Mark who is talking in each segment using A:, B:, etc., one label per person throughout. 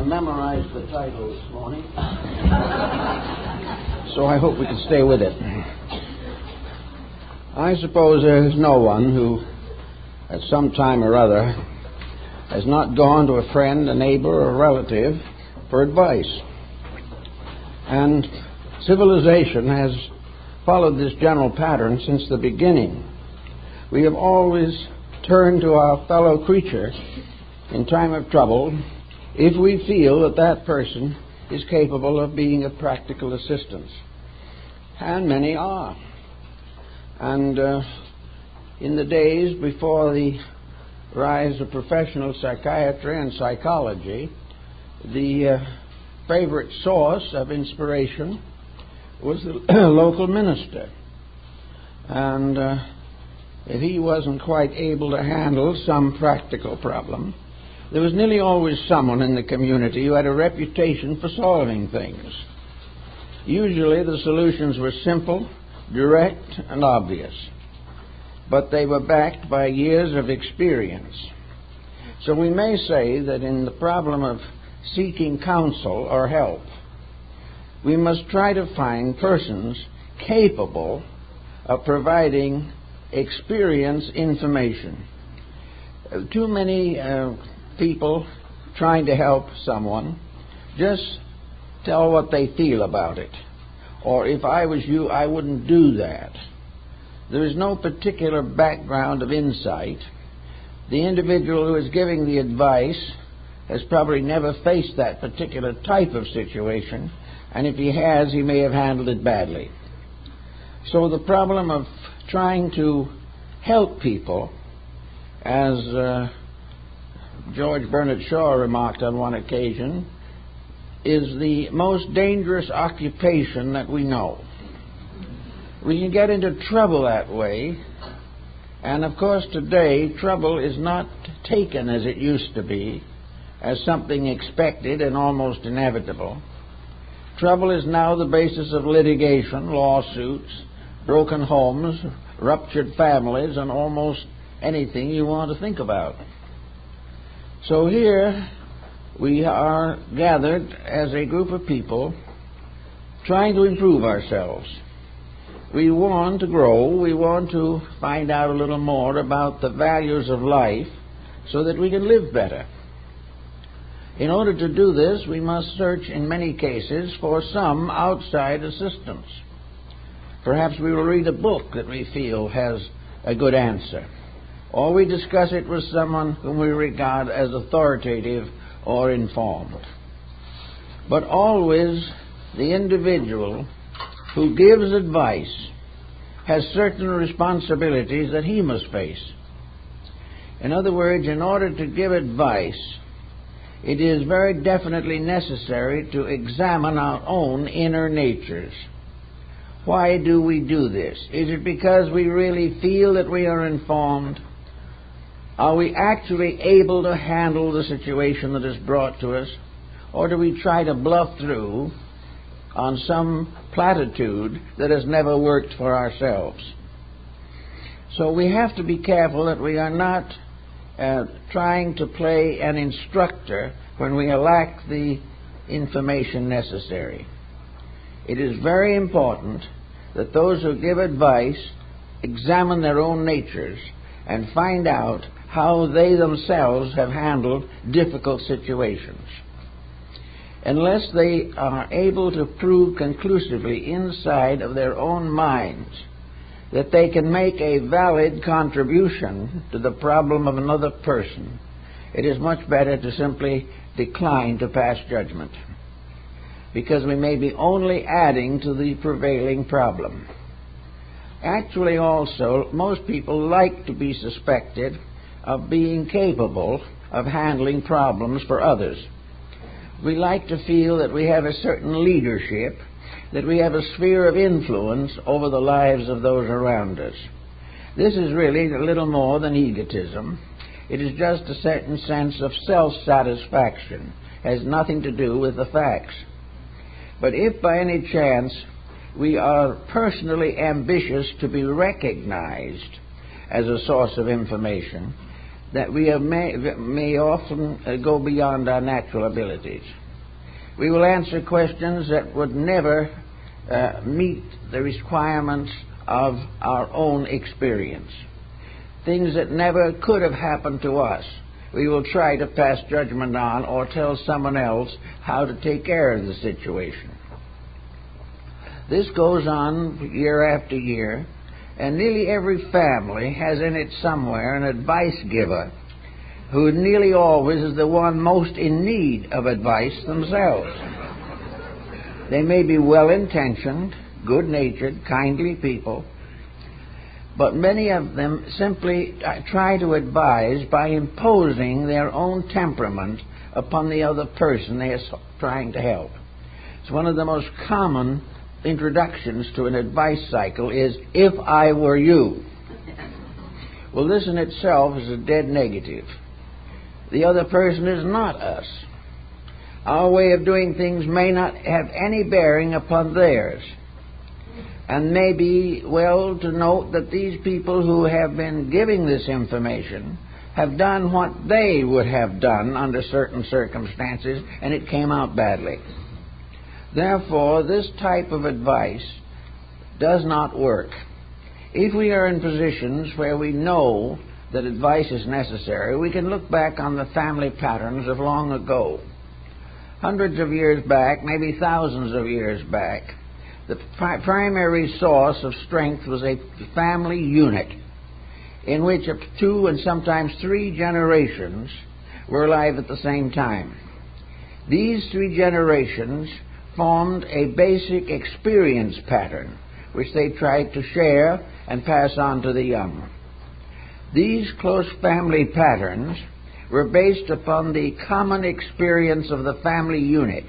A: memorized the title this morning, so I hope we can stay with it. I suppose there is no one who, at some time or other, has not gone to a friend, a neighbor, or a relative for advice. And civilization has followed this general pattern since the beginning. We have always turned to our fellow creature in time of trouble if we feel that that person is capable of being of practical assistance. And many are. And in the days before the rise of professional psychiatry and psychology, the favorite source of inspiration was the local minister. And if he wasn't quite able to handle some practical problem, there was nearly always someone in the community who had a reputation for solving things. Usually the solutions were simple, direct, and obvious, but they were backed by years of experience. So we may say that in the problem of seeking counsel or help, we must try to find persons capable of providing experience information. Too many people trying to help someone just tell what they feel about it. Or if I was you, I wouldn't do that. There is no particular background of insight. The individual who is giving the advice has probably never faced that particular type of situation, and if he has, he may have handled it badly. So the problem of trying to help people, as George Bernard Shaw remarked on one occasion, is the most dangerous occupation that we know. We can get into trouble that way, and of course today trouble is not taken as it used to be, as something expected and almost inevitable. Trouble is now the basis of litigation, lawsuits, broken homes, ruptured families, and almost anything you want to think about. So here we are gathered as a group of people trying to improve ourselves. We want to grow. We want to find out a little more about the values of life so that we can live better. In order to do this, we must search in many cases for some outside assistance. Perhaps we will read a book that we feel has a good answer, or we discuss it with someone whom we regard as authoritative or informed. But always the individual who gives advice has certain responsibilities that he must face. In other words, in order to give advice, it is very definitely necessary to examine our own inner natures. Why do we do this? Is it because we really feel that we are informed? Are we actually able to handle the situation that is brought to us? Or do we try to bluff through on some platitude that has never worked for ourselves? So we have to be careful that we are not trying to play an instructor when we lack the information necessary. It is very important that those who give advice examine their own natures and find out how they themselves have handled difficult situations. Unless they are able to prove conclusively inside of their own minds that they can make a valid contribution to the problem of another person, it is much better to simply decline to pass judgment, because we may be only adding to the prevailing problem. Actually, also, most people like to be suspected of being capable of handling problems for others. We like to feel that we have a certain leadership, that we have a sphere of influence over the lives of those around us. This is really a little more than egotism. It is just a certain sense of self-satisfaction. It has nothing to do with the facts. But if by any chance we are personally ambitious to be recognized as a source of information, that we may often go beyond our natural abilities. We will answer questions that would never meet the requirements of our own experience. Things that never could have happened to us, we will try to pass judgment on or tell someone else how to take care of the situation. This goes on year after year, and nearly every family has in it somewhere an advice giver who nearly always is the one most in need of advice themselves. They may be well-intentioned, good-natured, kindly people, but many of them simply try to advise by imposing their own temperament upon the other person they are trying to help. It's one of the most common introductions to an advice cycle is, "If I were you." Well, this in itself is a dead negative. The other person is not us. Our way of doing things may not have any bearing upon theirs. And may be well to note that these people who have been giving this information have done what they would have done under certain circumstances, and it came out badly. Therefore, this type of advice does not work. If we are in positions where we know that advice is necessary, we can look back on the family patterns of long ago. Hundreds of years back, maybe thousands of years back, the primary source of strength was a family unit in which up to 2 and sometimes 3 generations were alive at the same time. These 3 generations formed a basic experience pattern which they tried to share and pass on to the young. These close family patterns were based upon the common experience of the family unit.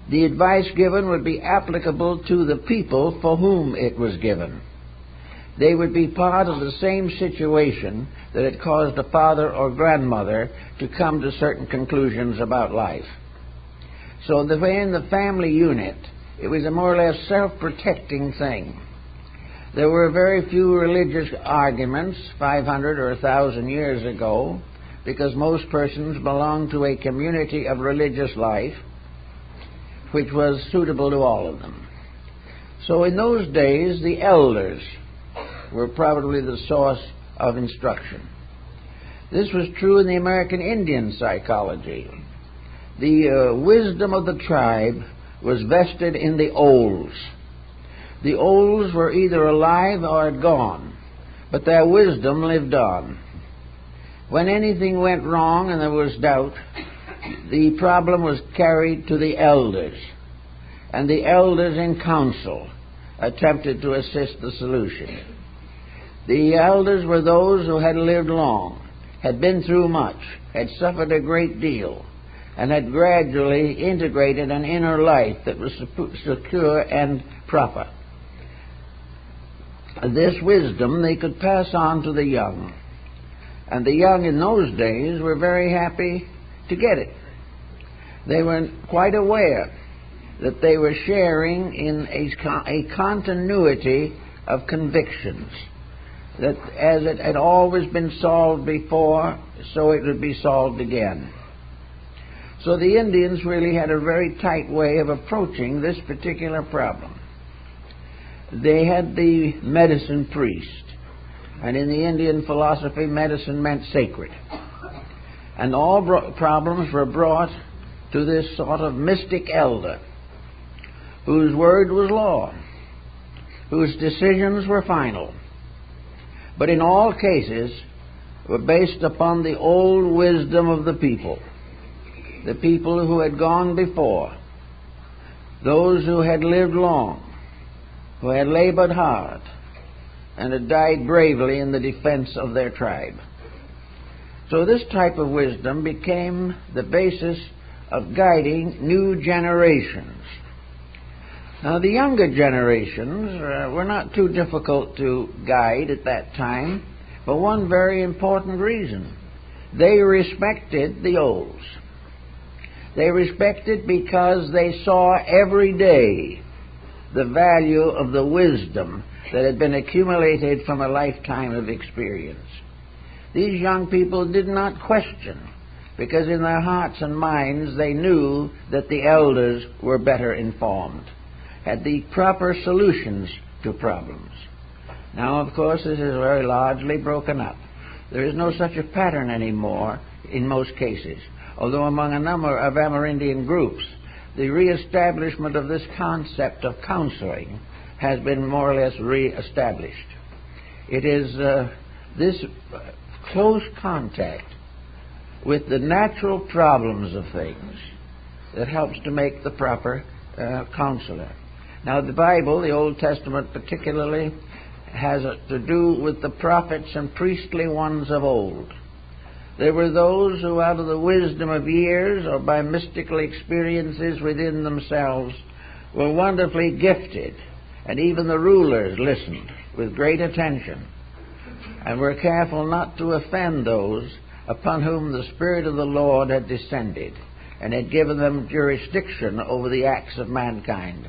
A: The advice given would be applicable to the people for whom it was given. They would be part of the same situation that had caused a father or grandmother to come to certain conclusions about life. So in the family unit, it was a more or less self-protecting thing. There were very few religious arguments 500 or 1,000 years ago, because most persons belonged to a community of religious life which was suitable to all of them. So in those days, the elders were probably the source of instruction. This was true in the American Indian psychology. The wisdom of the tribe was vested in the olds. The olds were either alive or had gone, but their wisdom lived on. When anything went wrong and there was doubt, the problem was carried to the elders, and the elders in council attempted to assist the solution. The elders were those who had lived long, had been through much, had suffered a great deal, and had gradually integrated an inner life that was secure and proper. This wisdom they could pass on to the young, and the young in those days were very happy to get it. They were quite aware that they were sharing in a continuity of convictions, that as it had always been solved before, so it would be solved again. So the Indians really had a very tight way of approaching this particular problem. They had the medicine priest, and in the Indian philosophy, medicine meant sacred. And all problems were brought to this sort of mystic elder, whose word was law, whose decisions were final, but in all cases were based upon the old wisdom of the people who had gone before, those who had lived long, who had labored hard, and had died bravely in the defense of their tribe. So this type of wisdom became the basis of guiding new generations. Now, the younger generations were not too difficult to guide at that time for one very important reason. They respected the olds. They respected because they saw every day the value of the wisdom that had been accumulated from a lifetime of experience. These young people did not question, because in their hearts and minds they knew that the elders were better informed, had the proper solutions to problems. Now, of course, this is very largely broken up. There is no such a pattern anymore in most cases, although among a number of Amerindian groups, the reestablishment of this concept of counseling has been more or less reestablished. It is this close contact with the natural problems of things that helps to make the proper counselor. Now, the Bible, the Old Testament particularly, has to do with the prophets and priestly ones of old. There were those who, out of the wisdom of years or by mystical experiences within themselves, were wonderfully gifted, and even the rulers listened with great attention and were careful not to offend those upon whom the Spirit of the Lord had descended and had given them jurisdiction over the acts of mankind.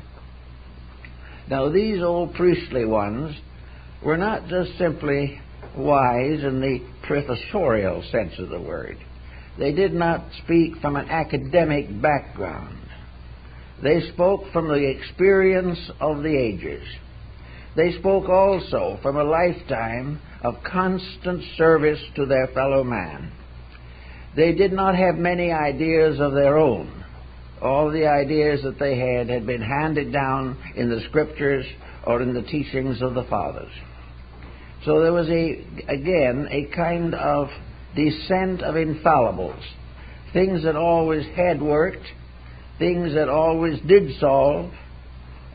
A: Now, these old priestly ones were not just simply wise in the professorial sense of the word. They did not speak from an academic background. They spoke from the experience of the ages. They spoke also from a lifetime of constant service to their fellow man. They did not have many ideas of their own. All the ideas that they had been handed down in the Scriptures or in the teachings of the fathers. So there was, again, a kind of descent of infallibles, things that always had worked, things that always did solve,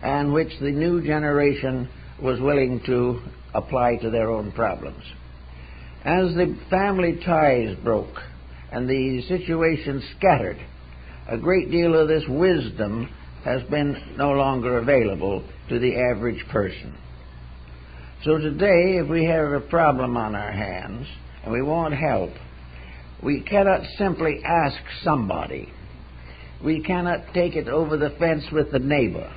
A: and which the new generation was willing to apply to their own problems. As the family ties broke and the situation scattered, a great deal of this wisdom has been no longer available to the average person. So today, if we have a problem on our hands and we want help, we cannot simply ask somebody. We cannot take it over the fence with the neighbor.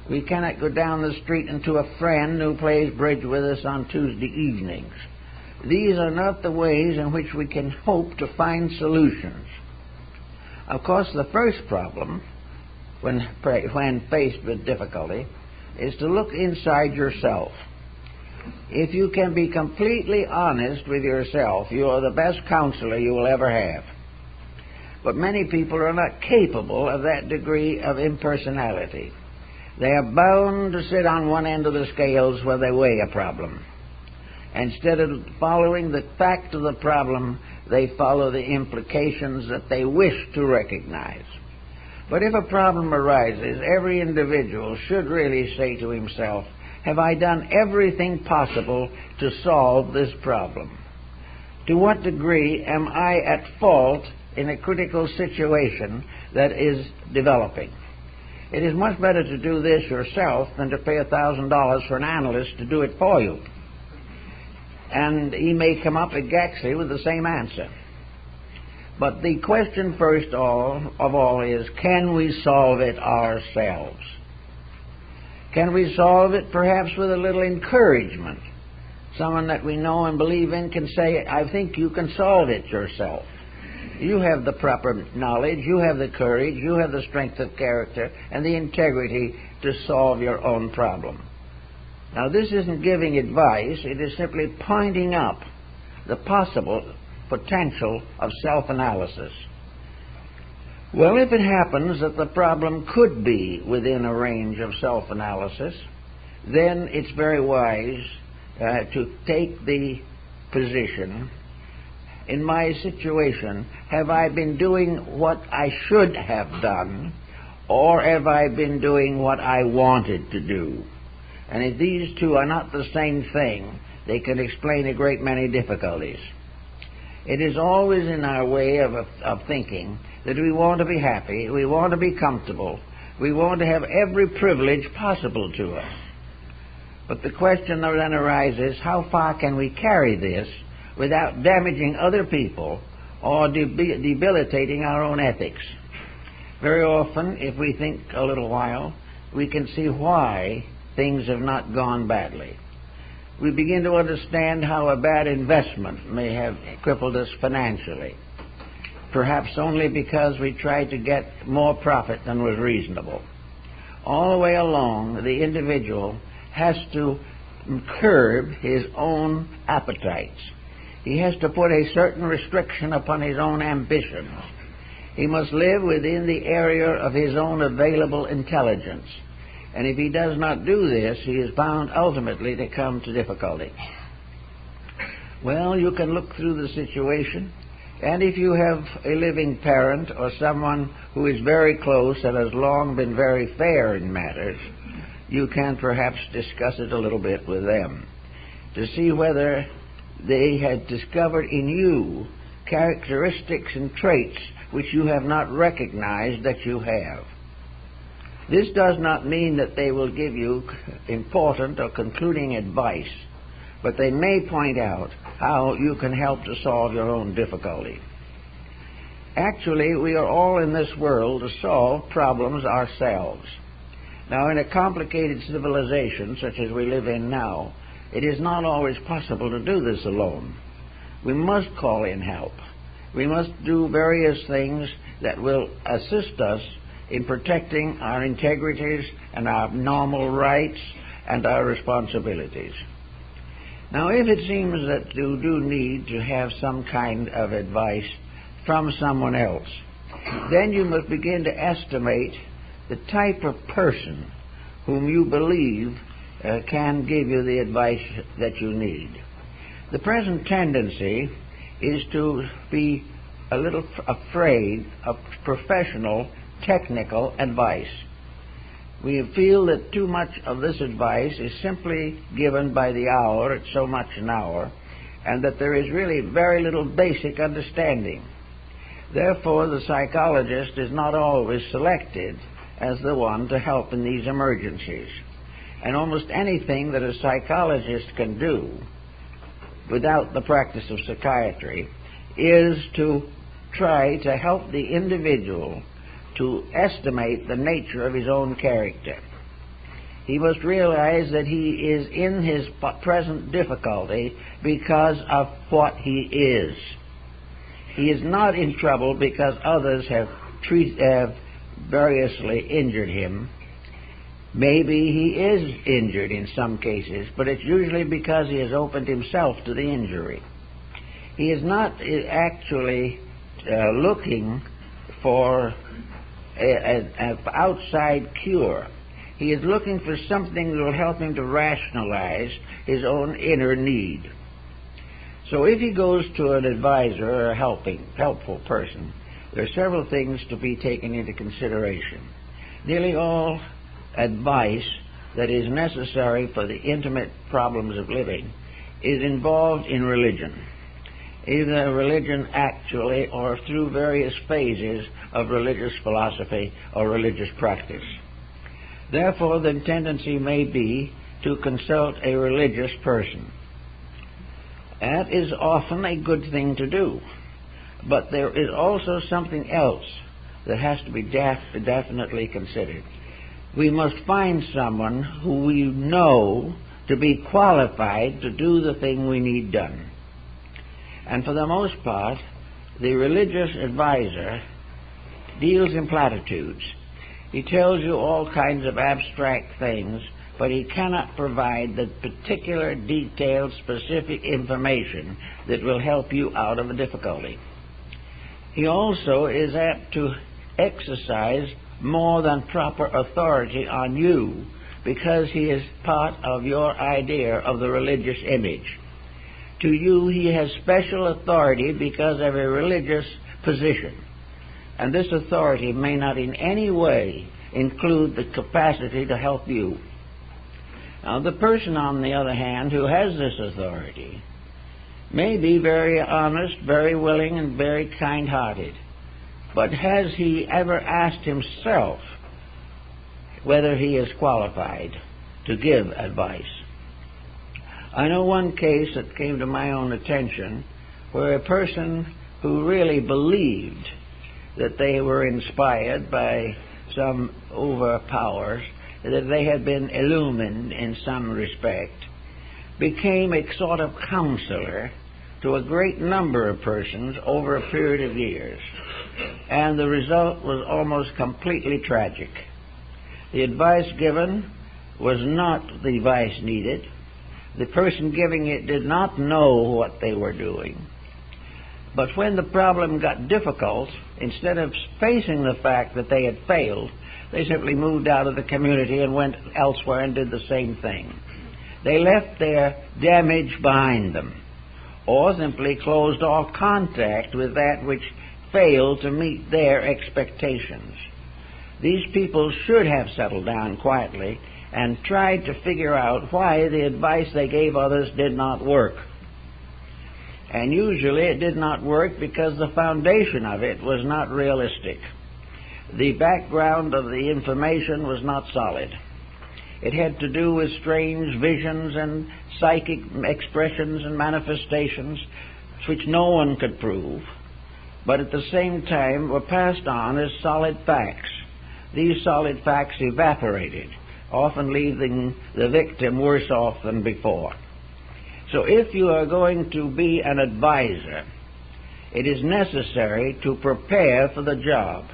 A: We cannot go down the street and to a friend who plays bridge with us on Tuesday evenings. These are not the ways in which we can hope to find solutions. Of course, the first problem, when faced with difficulty, is to look inside yourself. If you can be completely honest with yourself, you are the best counselor you will ever have. But many people are not capable of that degree of impersonality. They are bound to sit on one end of the scales where they weigh a problem. Instead of following the fact of the problem, they follow the implications that they wish to recognize. But if a problem arises, every individual should really say to himself, have I done everything possible to solve this problem? To what degree am I at fault in a critical situation that is developing? It is much better to do this yourself than to pay $1,000 for an analyst to do it for you. And he may come up exactly with the same answer. But the question first of all is, can we solve it ourselves? Can we solve it perhaps with a little encouragement? Someone that we know and believe in can say, I think you can solve it yourself. You have the proper knowledge, you have the courage, you have the strength of character and the integrity to solve your own problem. Now, this isn't giving advice, it is simply pointing up the possible potential of self-analysis. Well, if it happens that the problem could be within a range of self-analysis, then it's very wise to take the position, in my situation, have I been doing what I should have done, or have I been doing what I wanted to do? And if these two are not the same thing, they can explain a great many difficulties. It is always in our way of thinking that we want to be happy, we want to be comfortable, we want to have every privilege possible to us. But the question then arises, how far can we carry this without damaging other people or debilitating our own ethics? Very often, if we think a little while, we can see why things have not gone badly. we begin to understand how a bad investment may have crippled us financially, perhaps only because we tried to get more profit than was reasonable. All the way along, the individual has to curb his own appetites. He has to put a certain restriction upon his own ambitions. He must live within the area of his own available intelligence. And if he does not do this, he is bound ultimately to come to difficulty. Well, you can look through the situation, and if you have a living parent or someone who is very close and has long been very fair in matters, you can perhaps discuss it a little bit with them to see whether they had discovered in you characteristics and traits which you have not recognized that you have. This does not mean that they will give you important or concluding advice, but they may point out how you can help to solve your own difficulty. Actually, we are all in this world to solve problems ourselves. Now, in a complicated civilization such as we live in now, it is not always possible to do this alone. We must call in help. We must do various things that will assist us in protecting our integrities and our normal rights and our responsibilities. Now, if it seems that you do need to have some kind of advice from someone else, then you must begin to estimate the type of person whom you believe can give you the advice that you need. The present tendency is to be a little afraid of professional, technical advice. We feel that too much of this advice is simply given by the hour at so much an hour, and that there is really very little basic understanding. Therefore, the psychologist is not always selected as the one to help in these emergencies. And almost anything that a psychologist can do without the practice of psychiatry is to try to help the individual to estimate the nature of his own character. He must realize that he is in his present difficulty because of what he is. He is not in trouble because others have variously injured him. Maybe he is injured in some cases, but it's usually because he has opened himself to the injury. He is not actually looking for an outside cure. He is looking for something that will help him to rationalize his own inner need. So if he goes to an advisor or a helpful person, there are several things to be taken into consideration. Nearly all advice that is necessary for the intimate problems of living is involved in religion, either religion actually or through various phases of religious philosophy or religious practice. Therefore, the tendency may be to consult a religious person. That is often a good thing to do, but there is also something else that has to be definitely considered. We must find someone who we know to be qualified to do the thing we need done. And for the most part, the religious advisor deals in platitudes. He tells you all kinds of abstract things, but he cannot provide the particular, detailed, specific information that will help you out of a difficulty. He also is apt to exercise more than proper authority on you because he is part of your idea of the religious image. To you, he has special authority because of a religious position, and this authority may not in any way include the capacity to help you. Now, the person, on the other hand, who has this authority may be very honest, very willing, and very kind-hearted, but has he ever asked himself whether he is qualified to give advice? I know one case that came to my own attention where a person who really believed that they were inspired by some overpowers, that they had been illumined in some respect, became a sort of counselor to a great number of persons over a period of years, and the result was almost completely tragic. The advice given was not the advice needed. The person giving it did not know what they were doing. But when the problem got difficult, instead of facing the fact that they had failed, they simply moved out of the community and went elsewhere and did the same thing. They left their damage behind them, or simply closed all contact with that which failed to meet their expectations. These people should have settled down quietly and tried to figure out why the advice they gave others did not work. And usually it did not work because the foundation of it was not realistic. The background of the information was not solid. It had to do with strange visions and psychic expressions and manifestations which no one could prove, but at the same time were passed on as solid facts. These solid facts evaporated, often leaving the victim worse off than before. So if you are going to be an advisor, it is necessary to prepare for the job.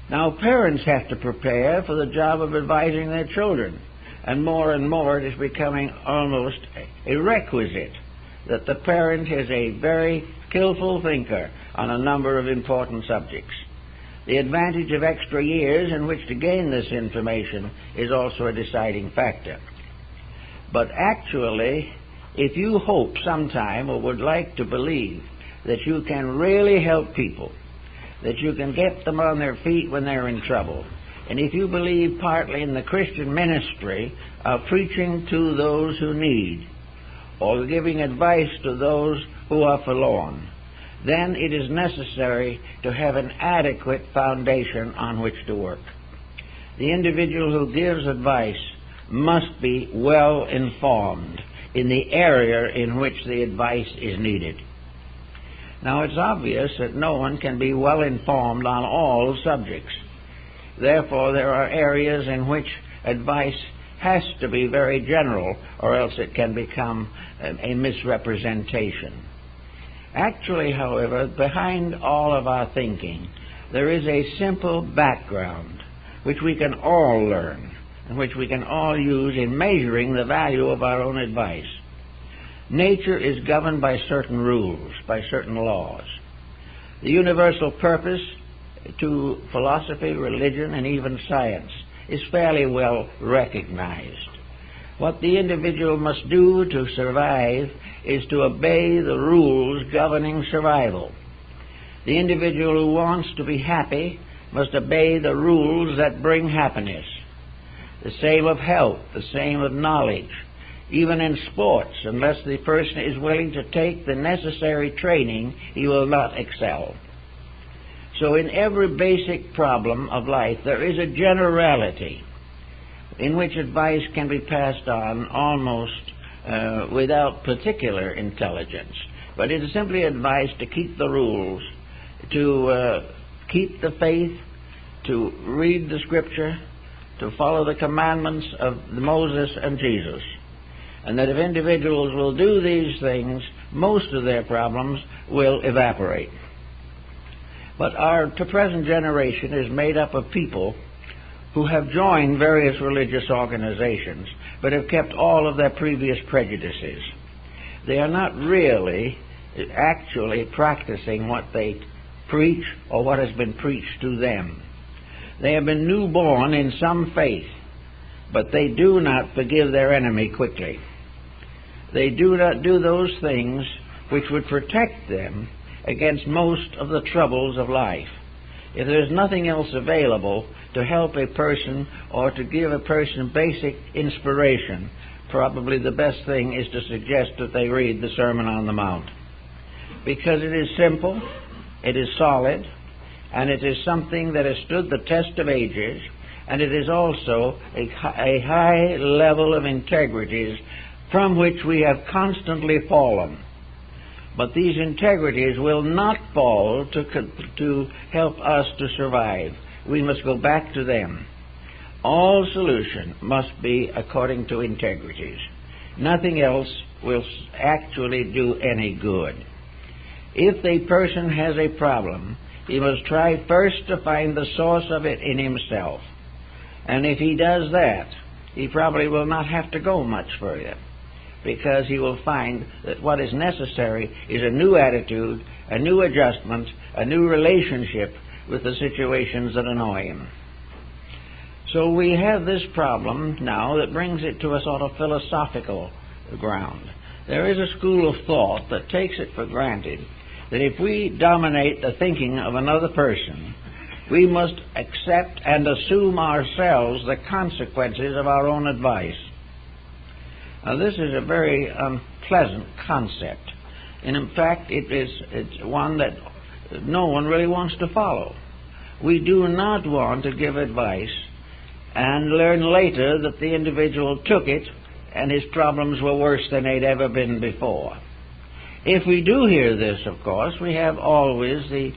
A: Now, parents have to prepare for the job of advising their children, and more it is becoming almost a requisite that the parent is a very skillful thinker on a number of important subjects. The advantage of extra years in which to gain this information is also a deciding factor. But actually, if you hope sometime or would like to believe that you can really help people, that you can get them on their feet when they're in trouble, and if you believe partly in the Christian ministry of preaching to those who need, or giving advice to those who are forlorn, then it is necessary to have an adequate foundation on which to work. The individual who gives advice must be well informed in the area in which the advice is needed. Now, it's obvious that no one can be well informed on all subjects. Therefore, there are areas in which advice has to be very general, or else it can become a misrepresentation. Actually, however, behind all of our thinking, there is a simple background which we can all learn, and which we can all use in measuring the value of our own advice. Nature is governed by certain rules, by certain laws. The universal purpose to philosophy, religion, and even science is fairly well recognized. What the individual must do to survive is to obey the rules governing survival. The individual who wants to be happy must obey the rules that bring happiness. The same of health, the same of knowledge. Even in sports, unless the person is willing to take the necessary training, he will not excel. So in every basic problem of life, there is a generality in which advice can be passed on almost without particular intelligence. But it is simply advice to keep the rules, to keep the faith, to read the Scripture, to follow the commandments of Moses and Jesus. And that if individuals will do these things, most of their problems will evaporate. But our present generation is made up of people who have joined various religious organizations, but have kept all of their previous prejudices. They are not really actually practicing what they preach or what has been preached to them. They have been newborn in some faith, but they do not forgive their enemy quickly. They do not do those things which would protect them against most of the troubles of life. If there's nothing else available to help a person or to give a person basic inspiration, probably the best thing is to suggest that they read the Sermon on the Mount. Because it is simple, it is solid, and it is something that has stood the test of ages, and it is also a high level of integrities from which we have constantly fallen. But these integrities will not fall to help us to survive. We must go back to them. All solution must be according to integrities. Nothing else will actually do any good. If the person has a problem, he must try first to find the source of it in himself. And if he does that, he probably will not have to go much further, because he will find that what is necessary is a new attitude, a new adjustment, a new relationship with the situations that annoy him. So we have this problem now that brings it to a sort of philosophical ground. There is a school of thought that takes it for granted that if we dominate the thinking of another person, we must accept and assume ourselves the consequences of our own advice. Now, this is a very unpleasant concept, and in fact it's one that no one really wants to follow. We do not want to give advice and learn later that the individual took it and his problems were worse than they'd ever been before. If we do hear this, of course, we have always the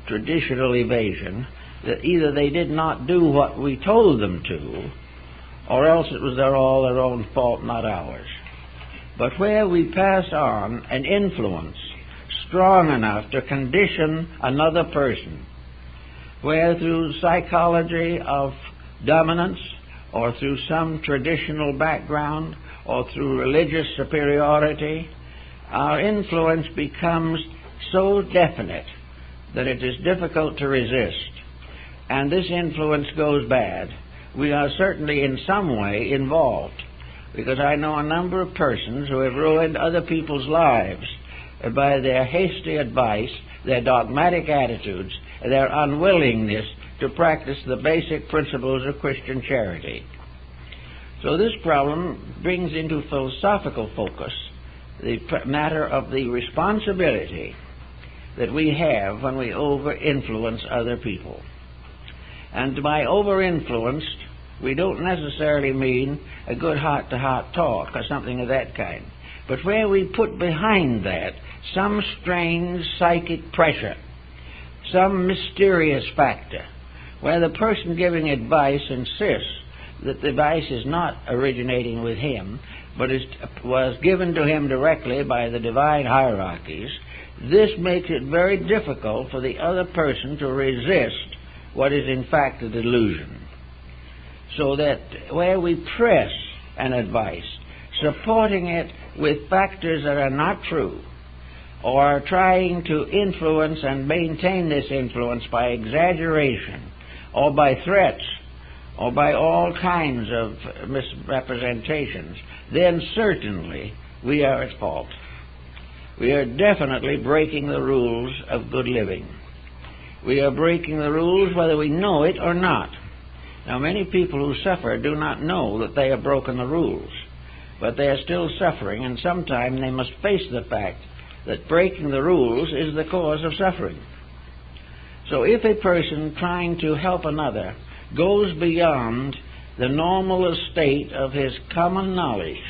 A: traditional evasion that either they did not do what we told them to, or else it was all their own fault, not ours. But where we pass on an influence strong enough to condition another person, where through psychology of dominance, or through some traditional background, or through religious superiority, our influence becomes so definite that it is difficult to resist, and this influence goes bad, we are certainly in some way involved, because I know a number of persons who have ruined other people's lives by their hasty advice, their dogmatic attitudes, their unwillingness to practice the basic principles of Christian charity. So this problem brings into philosophical focus the matter of the responsibility that we have when we over-influence other people. And by over-influenced, we don't necessarily mean a good heart-to-heart talk or something of that kind, but where we put behind that some strange psychic pressure, some mysterious factor, where the person giving advice insists that the advice is not originating with him, but was given to him directly by the divine hierarchies. This makes it very difficult for the other person to resist what is in fact a delusion. So that where we press an advice, supporting it with factors that are not true, or trying to influence and maintain this influence by exaggeration, or by threats, or by all kinds of misrepresentations, then certainly we are at fault. We are definitely breaking the rules of good living. We are breaking the rules whether we know it or not. Now, many people who suffer do not know that they have broken the rules, but they are still suffering, and sometime they must face the fact that breaking the rules is the cause of suffering. So if a person trying to help another goes beyond the normal estate of his common knowledge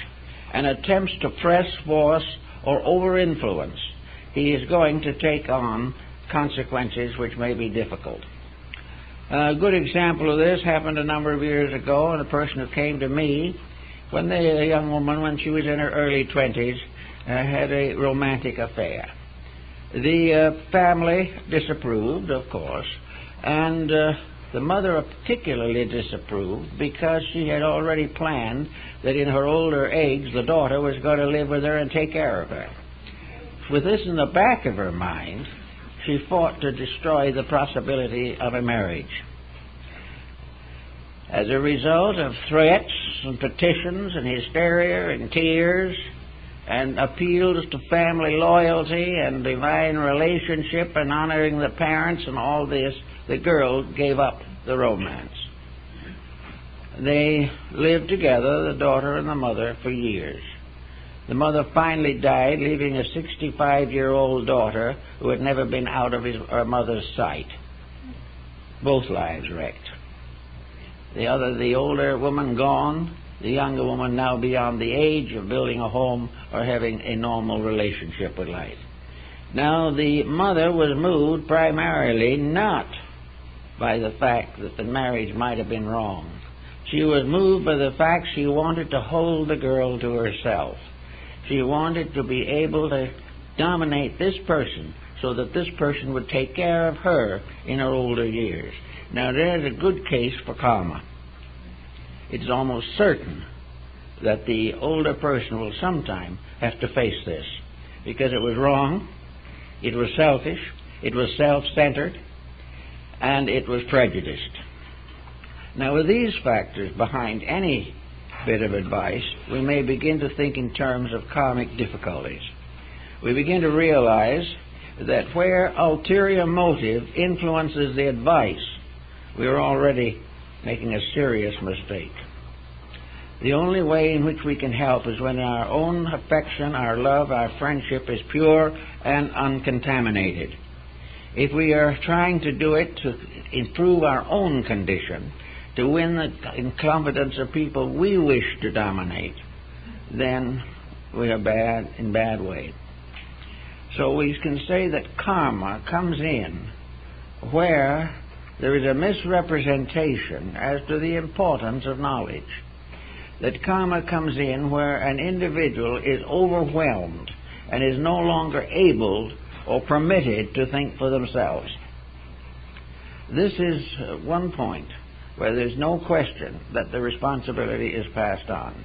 A: and attempts to press, force, or over-influence, he is going to take on consequences which may be difficult. A good example of this happened a number of years ago, and a person who came to me when a young woman, when she was in her early 20s, had a romantic affair. The family disapproved, of course, and the mother particularly disapproved because she had already planned that in her older age the daughter was going to live with her and take care of her. With this in the back of her mind, she fought to destroy the possibility of a marriage. As a result of threats and petitions and hysteria and tears and appeals to family loyalty and divine relationship and honoring the parents and all this, the girl gave up the romance. They lived together, the daughter and the mother, for years. The mother finally died, leaving a 65-year-old daughter who had never been out of her mother's sight. Both lives wrecked. The older woman gone, the younger woman now beyond the age of building a home or having a normal relationship with life. Now, the mother was moved primarily not by the fact that the marriage might have been wrong. She was moved by the fact she wanted to hold the girl to herself. She wanted to be able to dominate this person so that this person would take care of her in her older years. Now, there's a good case for karma. It's almost certain that the older person will sometime have to face this, because it was wrong, it was selfish, it was self-centered, and it was prejudiced. Now, with these factors behind any bit of advice, we may begin to think in terms of karmic difficulties. We begin to realize that where ulterior motive influences the advice, we are already making a serious mistake. The only way in which we can help is when our own affection, our love, our friendship is pure and uncontaminated. If we are trying to do it to improve our own condition, to win the confidence of people we wish to dominate, then we are in bad way. So we can say that karma comes in where there is a misrepresentation as to the importance of knowledge. That karma comes in where an individual is overwhelmed and is no longer able or permitted to think for themselves. This is one point where there's no question that the responsibility is passed on.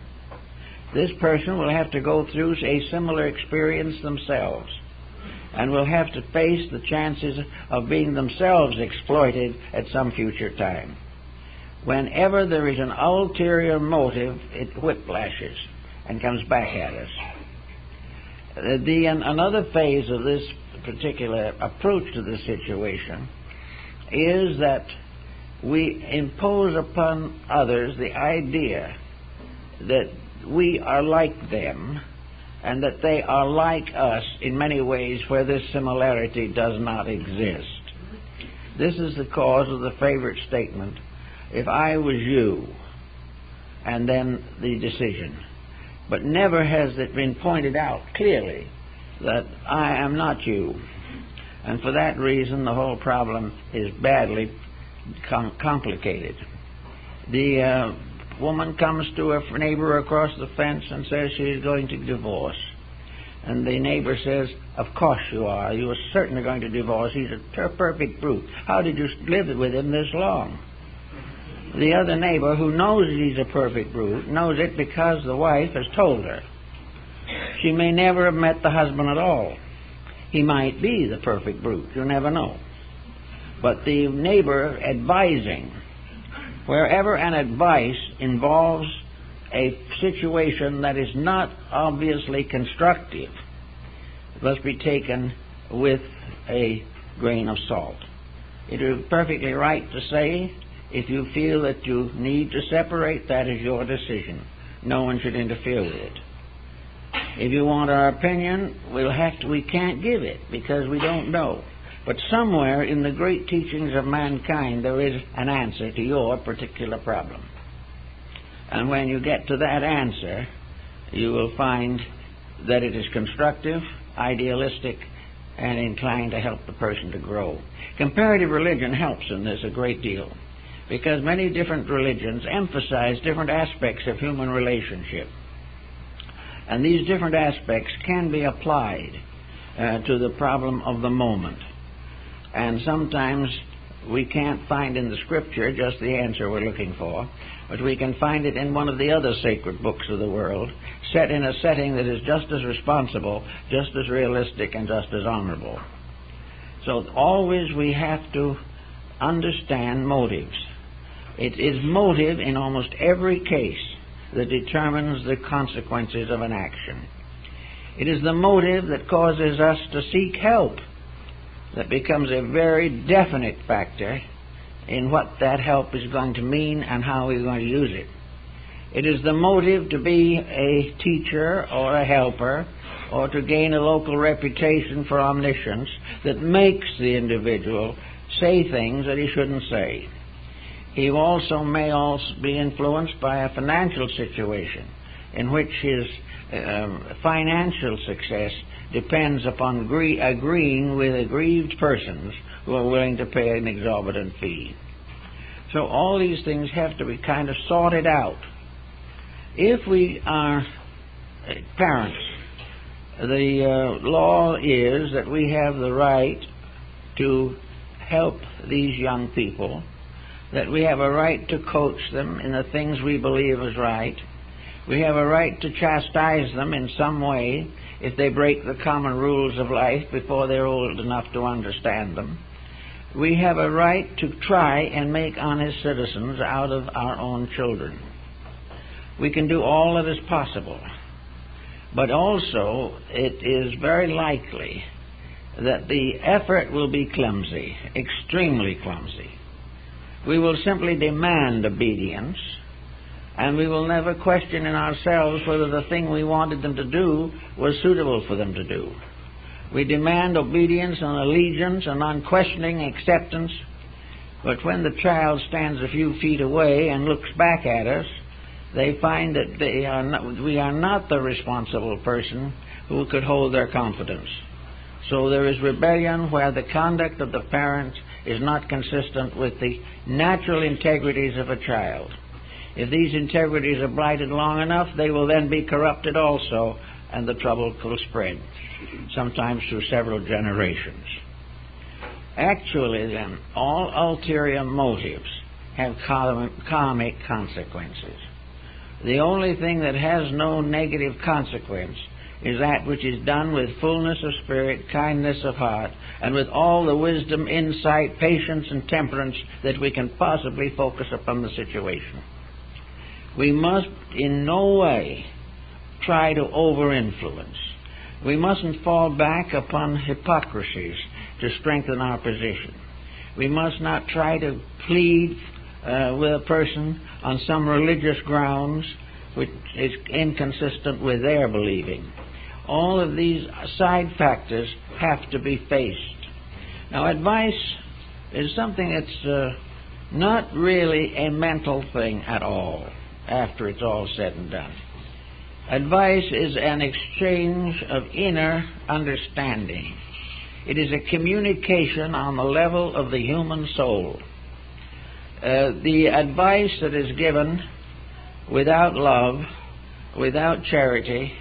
A: This person will have to go through a similar experience themselves, and will have to face the chances of being themselves exploited at some future time. Whenever there is an ulterior motive, it whiplashes and comes back at us. Another phase of this particular approach to the situation is that we impose upon others the idea that we are like them and that they are like us in many ways where this similarity does not exist. This is the cause of the favorite statement, "If I was you," and then the decision. But never has it been pointed out clearly that I am not you. And for that reason, the whole problem is badly complicated. The woman comes to her neighbor across the fence and says she is going to divorce. And the neighbor says, "Of course you are. You are certainly going to divorce. He's a perfect brute. How did you live with him this long?" The other neighbor, who knows he's a perfect brute, knows it because the wife has told her. She may never have met the husband at all. He might be the perfect brute. You never know. But the neighbor advising, wherever an advice involves a situation that is not obviously constructive, it must be taken with a grain of salt. It is perfectly right to say, if you feel that you need to separate, that is your decision. No one should interfere with it. If you want our opinion, we can't give it because we don't know. But somewhere in the great teachings of mankind there is an answer to your particular problem. And when you get to that answer, you will find that it is constructive, idealistic, and inclined to help the person to grow. Comparative religion helps in this a great deal, because many different religions emphasize different aspects of human relationship. And these different aspects can be applied to the problem of the moment. And sometimes we can't find in the Scripture just the answer we're looking for, but we can find it in one of the other sacred books of the world, set in a setting that is just as responsible, just as realistic, and just as honorable. So always we have to understand motives. It is motive in almost every case that determines the consequences of an action. It is the motive that causes us to seek help that becomes a very definite factor in what that help is going to mean and how we're going to use it. It is the motive to be a teacher or a helper or to gain a local reputation for omniscience that makes the individual say things that he shouldn't say. He also may be influenced by a financial situation in which his financial success depends upon agreeing with aggrieved persons who are willing to pay an exorbitant fee. So all these things have to be kind of sorted out. If we are parents, the law is that we have the right to help these young people, that we have a right to coach them in the things we believe is right. We have a right to chastise them in some way if they break the common rules of life before they're old enough to understand them. We have a right to try and make honest citizens out of our own children. We can do all that is possible. But also, it is very likely that the effort will be clumsy, extremely clumsy. We will simply demand obedience, and we will never question in ourselves whether the thing we wanted them to do was suitable for them to do. We demand obedience and allegiance and unquestioning acceptance, but when the child stands a few feet away and looks back at us, they find that we are not the responsible person who could hold their confidence. So there is rebellion where the conduct of the parent is not consistent with the natural integrities of a child. If these integrities are blighted long enough, they will then be corrupted also, and the trouble will spread, sometimes through several generations. Actually, then, all ulterior motives have karmic consequences. The only thing that has no negative consequence is that which is done with fullness of spirit, kindness of heart, and with all the wisdom, insight, patience, and temperance that we can possibly focus upon the situation. We must in no way try to over-influence. We mustn't fall back upon hypocrisies to strengthen our position. We must not try to plead with a person on some religious grounds which is inconsistent with their believing. All of these side factors have to be faced. Now, advice is something that's not really a mental thing at all after it's all said and done. Advice is an exchange of inner understanding. It is a communication on the level of the human soul. The advice that is given without love, without charity,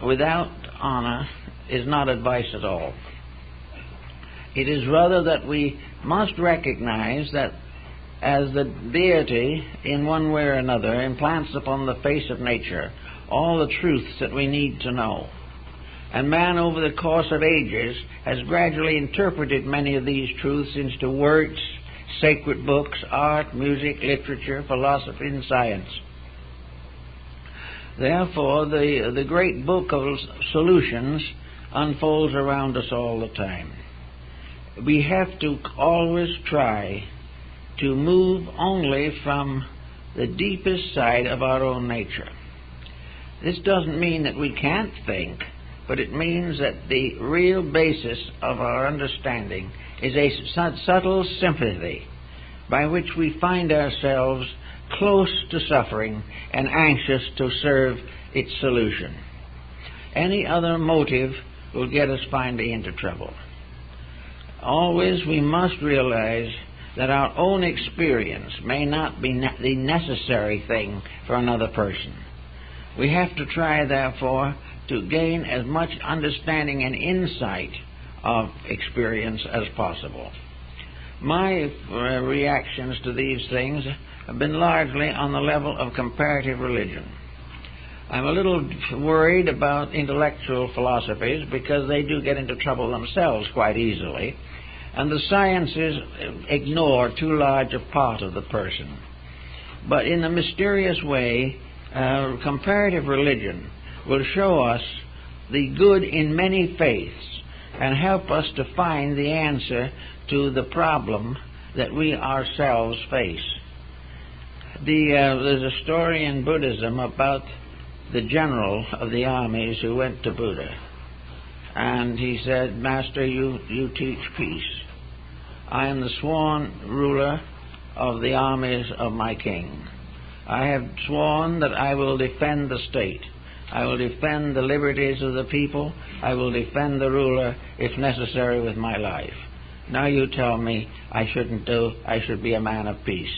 A: without honor, is not advice at all. It is rather that we must recognize that as the deity, in one way or another, implants upon the face of nature all the truths that we need to know. And man, over the course of ages, has gradually interpreted many of these truths into works, sacred books, art, music, literature, philosophy, and science. Therefore, the great book of solutions unfolds around us all the time. We have to always try to move only from the deepest side of our own nature. This doesn't mean that we can't think, but it means that the real basis of our understanding is a subtle sympathy by which we find ourselves close to suffering and anxious to serve its solution. Any other motive will get us finally into trouble. Always we must realize that our own experience may not be the necessary thing for another person. We have to try, therefore, to gain as much understanding and insight of experience as possible. My reactions to these things have been largely on the level of comparative religion. I'm a little worried about intellectual philosophies because they do get into trouble themselves quite easily, and the sciences ignore too large a part of the person. But in a mysterious way, comparative religion will show us the good in many faiths and help us to find the answer to the problem that we ourselves face. There's a story in Buddhism about the general of the armies who went to Buddha. And he said, "Master, you teach peace. I am the sworn ruler of the armies of my king. I have sworn that I will defend the state. I will defend the liberties of the people. I will defend the ruler, if necessary, with my life. Now you tell me I should be a man of peace.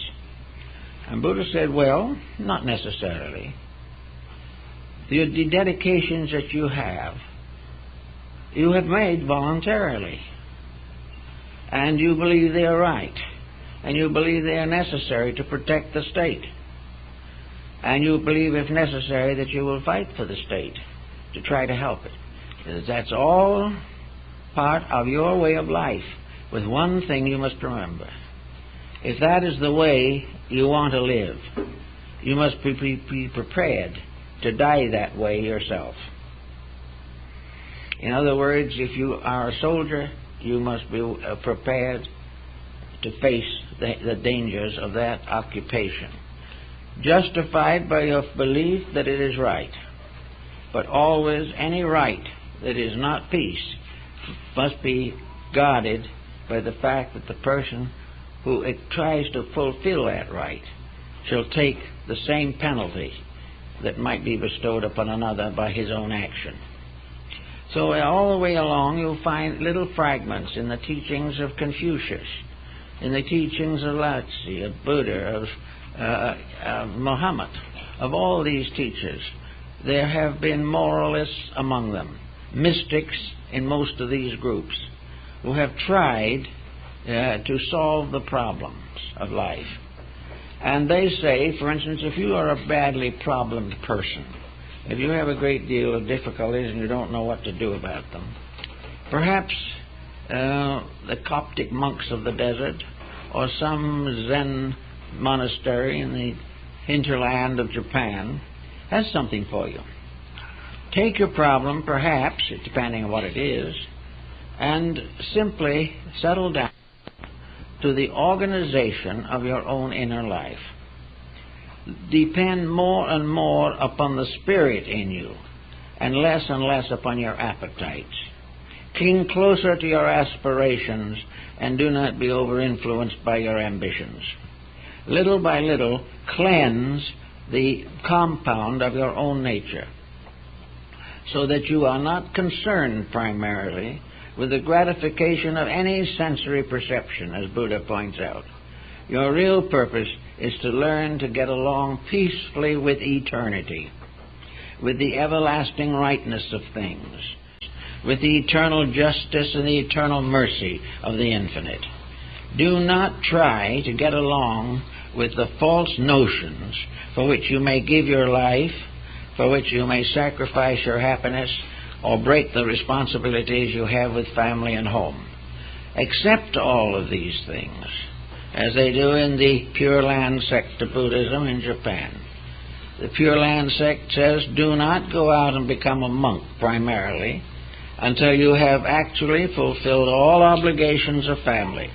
A: And Buddha said, well, not necessarily. The dedications that you have made voluntarily. And you believe they are right. And you believe they are necessary to protect the state. And you believe, if necessary, that you will fight for the state to try to help it. That's all part of your way of life, with one thing you must remember. If that is the way you want to live, you must be prepared to die that way yourself. In other words, if you are a soldier, you must be prepared to face the dangers of that occupation, justified by your belief that it is right. But always any right that is not peace must be guarded by the fact that the person who tries to fulfill that right shall take the same penalty that might be bestowed upon another by his own action. So all the way along you'll find little fragments in the teachings of Confucius, in the teachings of Lao Tzu, of Buddha, of Muhammad, of all these teachers. There have been moralists among them, mystics in most of these groups, who have tried to solve the problems of life. And they say, for instance, if you are a badly problemed person, if you have a great deal of difficulties and you don't know what to do about them, perhaps the Coptic monks of the desert or some Zen monastery in the hinterland of Japan has something for you. Take your problem, perhaps, depending on what it is, and simply settle down to the organization of your own inner life. Depend more and more upon the spirit in you and less upon your appetites. Cling closer to your aspirations and do not be over-influenced by your ambitions. Little by little, cleanse the compound of your own nature so that you are not concerned primarily with the gratification of any sensory perception, as Buddha points out. Your real purpose is to learn to get along peacefully with eternity, with the everlasting rightness of things, with the eternal justice and the eternal mercy of the infinite. Do not try to get along with the false notions for which you may give your life, for which you may sacrifice your happiness, or break the responsibilities you have with family and home. Accept all of these things, as they do in the Pure Land sect of Buddhism in Japan. The Pure Land sect says, do not go out and become a monk primarily until you have actually fulfilled all obligations of family.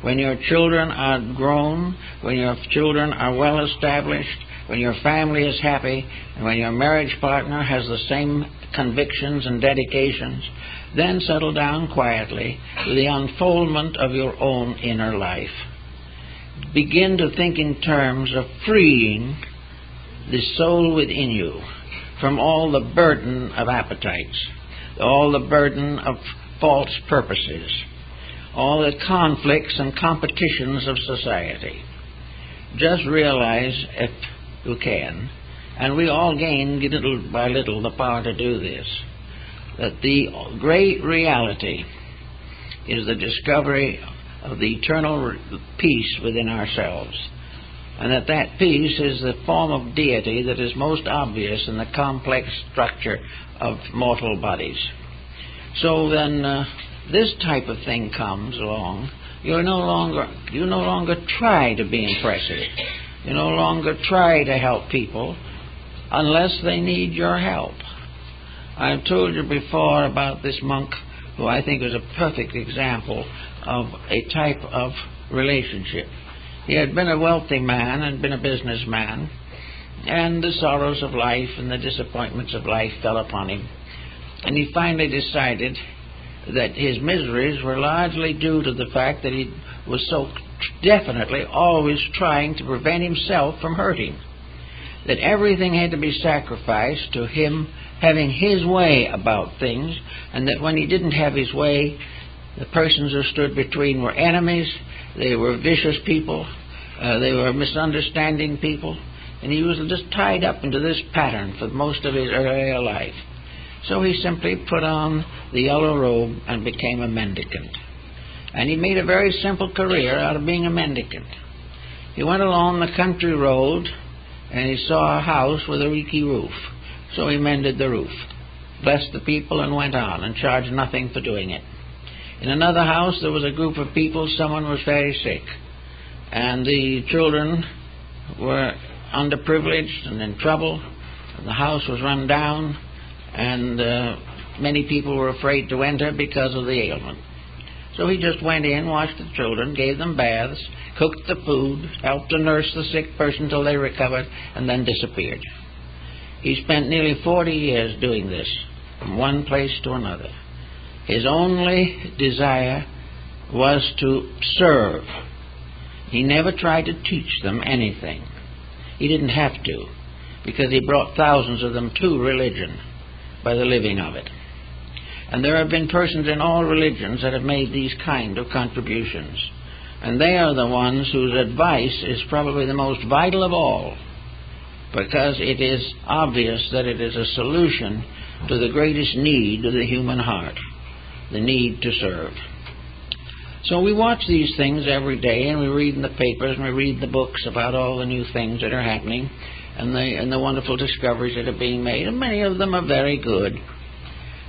A: When your children are grown, when your children are well established, when your family is happy, and when your marriage partner has the same convictions and dedications, then settle down quietly to the unfoldment of your own inner life. Begin to think in terms of freeing the soul within you from all the burden of appetites, all the burden of false purposes, all the conflicts and competitions of society. Just realize, if you can, and we all gain little by little the power to do this, that the great reality is the discovery of the eternal peace within ourselves, and that peace is the form of deity that is most obvious in the complex structure of mortal bodies. So then this type of thing comes along, you no longer try to be impressive. You no longer try to help people unless they need your help. I've told you before about this monk who I think is a perfect example of a type of relationship. He had been a wealthy man and been a businessman, and the sorrows of life and the disappointments of life fell upon him. And he finally decided that his miseries were largely due to the fact that he was so definitely always trying to prevent himself from hurting. That everything had to be sacrificed to him having his way about things, and that when he didn't have his way, The persons who stood between were enemies, they were vicious people, they were misunderstanding people, and he was just tied up into this pattern for most of his earlier life. So he simply put on the yellow robe and became a mendicant. And he made a very simple career out of being a mendicant. He went along the country road and he saw a house with a leaky roof. So he mended the roof, blessed the people, and went on and charged nothing for doing it. In another house there was a group of people, someone was very sick, and the children were underprivileged and in trouble. The house was run down, and many people were afraid to enter because of the ailment. So he just went in, washed the children, gave them baths, cooked the food, helped to nurse the sick person till they recovered, and then disappeared. He spent nearly 40 years doing this, from one place to another. His only desire was to serve. He never tried to teach them anything. He didn't have to, because he brought thousands of them to religion by the living of it. And there have been persons in all religions that have made these kind of contributions. And they are the ones whose advice is probably the most vital of all, because it is obvious that it is a solution to the greatest need of the human heart, the need to serve. So we watch these things every day, and we read in the papers and we read the books about all the new things that are happening and the wonderful discoveries that are being made, and many of them are very good.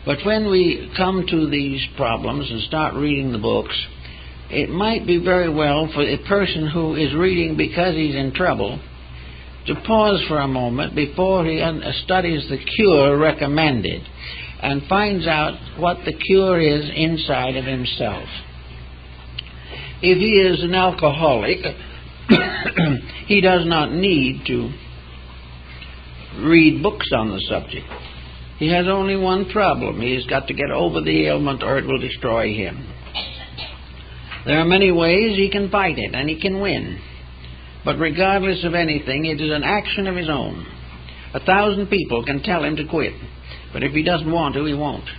A: But when we come to these problems and start reading the books, it might be very well for a person who is reading because he's in trouble to pause for a moment before he studies the cure recommended and finds out what the cure is inside of himself. If he is an alcoholic, he does not need to read books on the subject. He has only one problem. He's got to get over the ailment or it will destroy him. There are many ways he can fight it, and he can win. But regardless of anything, it is an action of his own. 1,000 people can tell him to quit, but if he doesn't want to, he won't.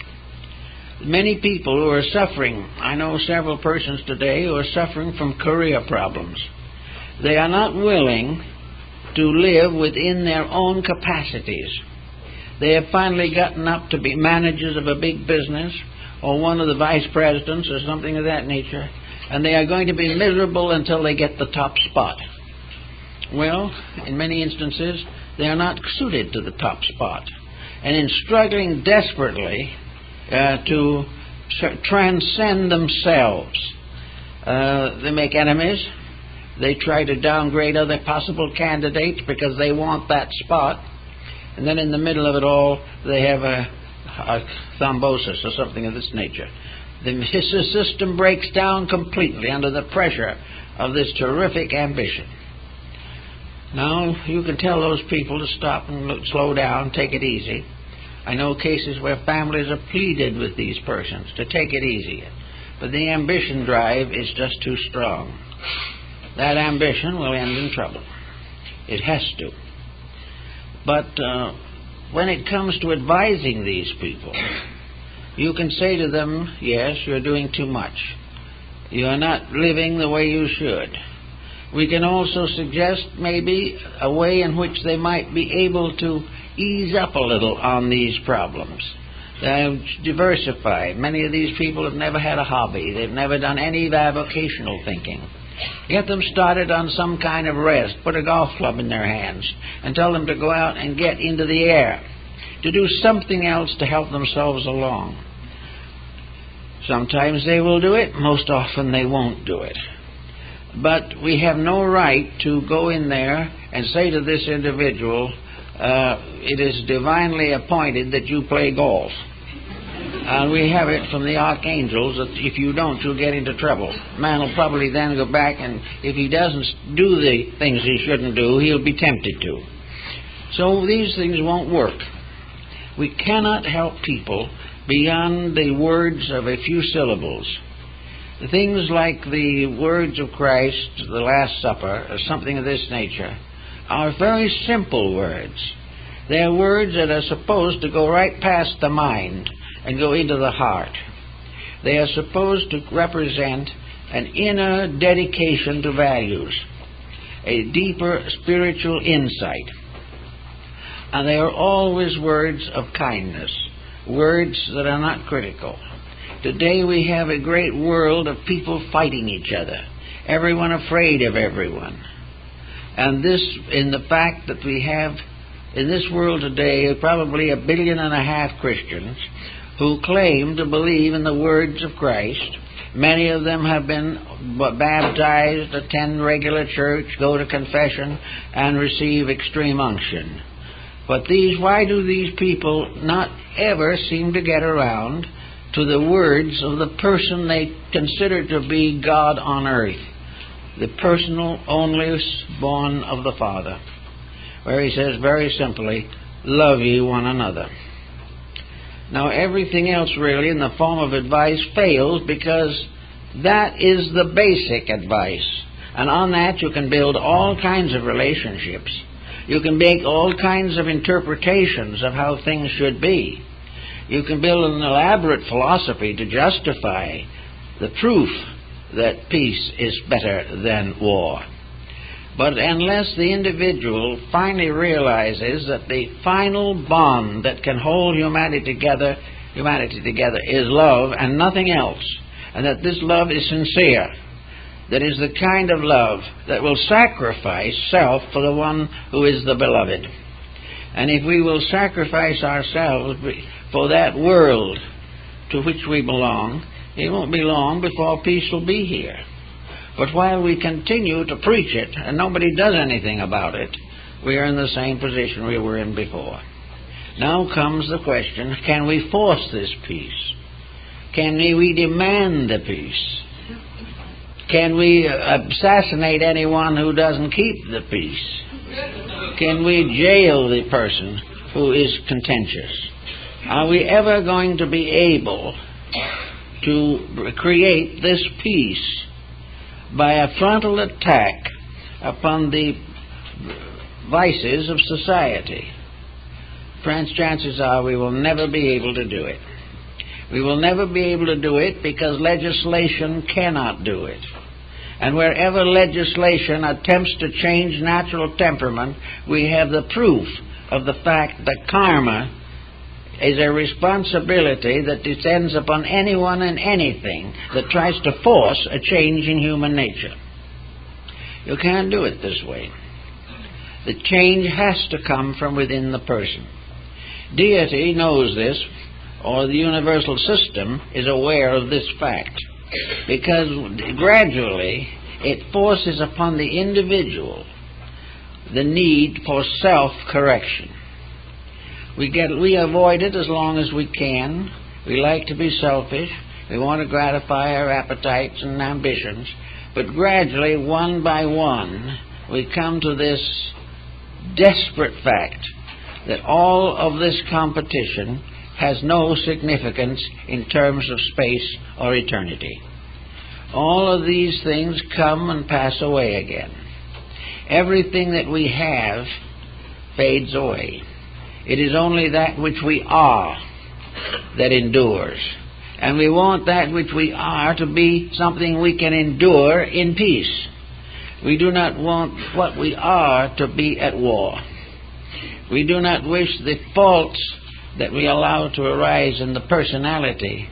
A: Many people who are suffering, I know several persons today who are suffering from career problems. They are not willing to live within their own capacities. They have finally gotten up to be managers of a big business or one of the vice presidents or something of that nature, and they are going to be miserable until they get the top spot. Well, in many instances, they are not suited to the top spot. And in struggling desperately to transcend themselves, they make enemies. They try to downgrade other possible candidates because they want that spot. And then in the middle of it all, they have a thrombosis or something of this nature. The system breaks down completely under the pressure of this terrific ambition. Now, you can tell those people to stop and slow down, take it easy. I know cases where families are pleaded with these persons to take it easy. But the ambition drive is just too strong. That ambition will end in trouble. It has to. But when it comes to advising these people, you can say to them, yes, you're doing too much. You are not living the way you should. We can also suggest maybe a way in which they might be able to ease up a little on these problems. Diversify. Many of these people have never had a hobby. They've never done any vocational thinking. Get them started on some kind of rest. Put a golf club in their hands and tell them to go out and get into the air, to do something else to help themselves along. Sometimes they will do it. Most often they won't do it. But we have no right to go in there and say to this individual, it is divinely appointed that you play golf. And we have it from the archangels that if you don't, you'll get into trouble. Man will probably then go back, and if he doesn't do the things he shouldn't do, he'll be tempted to. So these things won't work. We cannot help people beyond the words of a few syllables. Things like the words of Christ, the Last Supper, or something of this nature, are very simple words. They are words that are supposed to go right past the mind and go into the heart. They are supposed to represent an inner dedication to values, a deeper spiritual insight. And they are always words of kindness, words that are not critical. Today we have a great world of people fighting each other, everyone afraid of everyone. And this, in the fact that we have in this world today probably 1.5 billion Christians who claim to believe in the words of Christ. Many of them have been baptized, attend regular church, go to confession, and receive extreme unction. But why do these people not ever seem to get around to the words of the person they consider to be God on earth, the personal only born of the Father, where he says very simply, love ye one another. Now everything else really in the form of advice fails, because that is the basic advice. And on that you can build all kinds of relationships. You can make all kinds of interpretations of how things should be. You can build an elaborate philosophy to justify the proof that peace is better than war. But unless the individual finally realizes that the final bond that can hold humanity together is love and nothing else, and that this love is sincere, that is the kind of love that will sacrifice self for the one who is the beloved. And if we will sacrifice ourselves for that world to which we belong, it won't be long before peace will be here. But while we continue to preach it and nobody does anything about it, we are in the same position we were in before. Now comes the question, can we force this peace? Can we demand the peace? Can we assassinate anyone who doesn't keep the peace? Can we jail the person who is contentious? Are we ever going to be able to create this peace by a frontal attack upon the vices of society? Friends, chances are we will never be able to do it. We will never be able to do it because legislation cannot do it. And wherever legislation attempts to change natural temperament, we have the proof of the fact that karma is a responsibility that descends upon anyone and anything that tries to force a change in human nature. You can't do it this way. The change has to come from within the person. Deity knows this, or the universal system is aware of this fact, because gradually it forces upon the individual the need for self-correction. We avoid it as long as we can. We like to be selfish. We want to gratify our appetites and ambitions. But gradually, one by one, we come to this desperate fact that all of this competition has no significance in terms of space or eternity. All of these things come and pass away again. Everything that we have fades away. It is only that which we are that endures. And we want that which we are to be something we can endure in peace. We do not want what we are to be at war. We do not wish the faults that we allow to arise in the personality.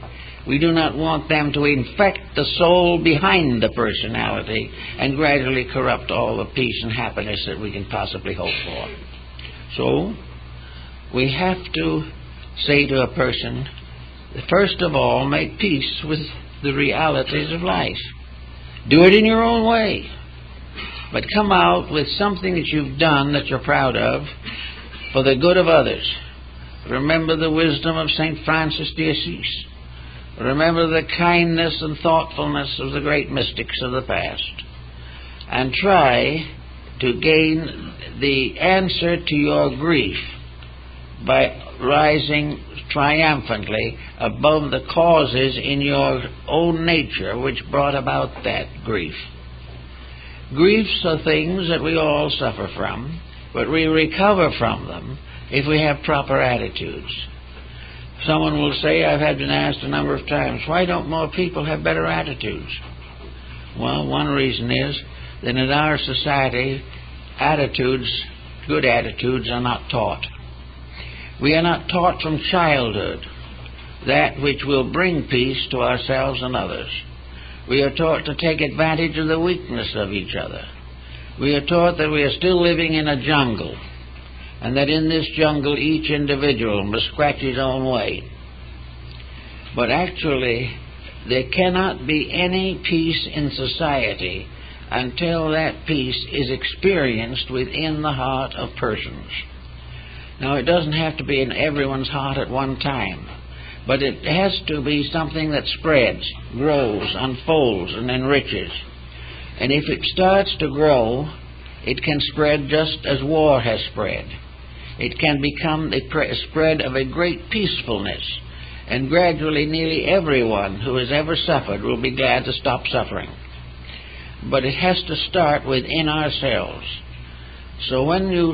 A: We do not want them to infect the soul behind the personality and gradually corrupt all the peace and happiness that we can possibly hope for. So, we have to say to a person, first of all, make peace with the realities of life. Do it in your own way. But come out with something that you've done that you're proud of for the good of others. Remember the wisdom of St. Francis de Assisi. Remember the kindness and thoughtfulness of the great mystics of the past. And try to gain the answer to your grief by rising triumphantly above the causes in your own nature which brought about that grief. Griefs are things that we all suffer from, but we recover from them if we have proper attitudes. Someone will say, I've been asked a number of times, why don't more people have better attitudes? Well, one reason is that in our society, good attitudes are not taught. We are not taught from childhood that which will bring peace to ourselves and others. We are taught to take advantage of the weakness of each other. We are taught that we are still living in a jungle, and that in this jungle each individual must scratch his own way. But actually, there cannot be any peace in society until that peace is experienced within the heart of persons. Now, it doesn't have to be in everyone's heart at one time, but it has to be something that spreads, grows, unfolds, and enriches. And if it starts to grow, it can spread just as war has spread. It can become a spread of a great peacefulness, and gradually nearly everyone who has ever suffered will be glad to stop suffering. But it has to start within ourselves. So when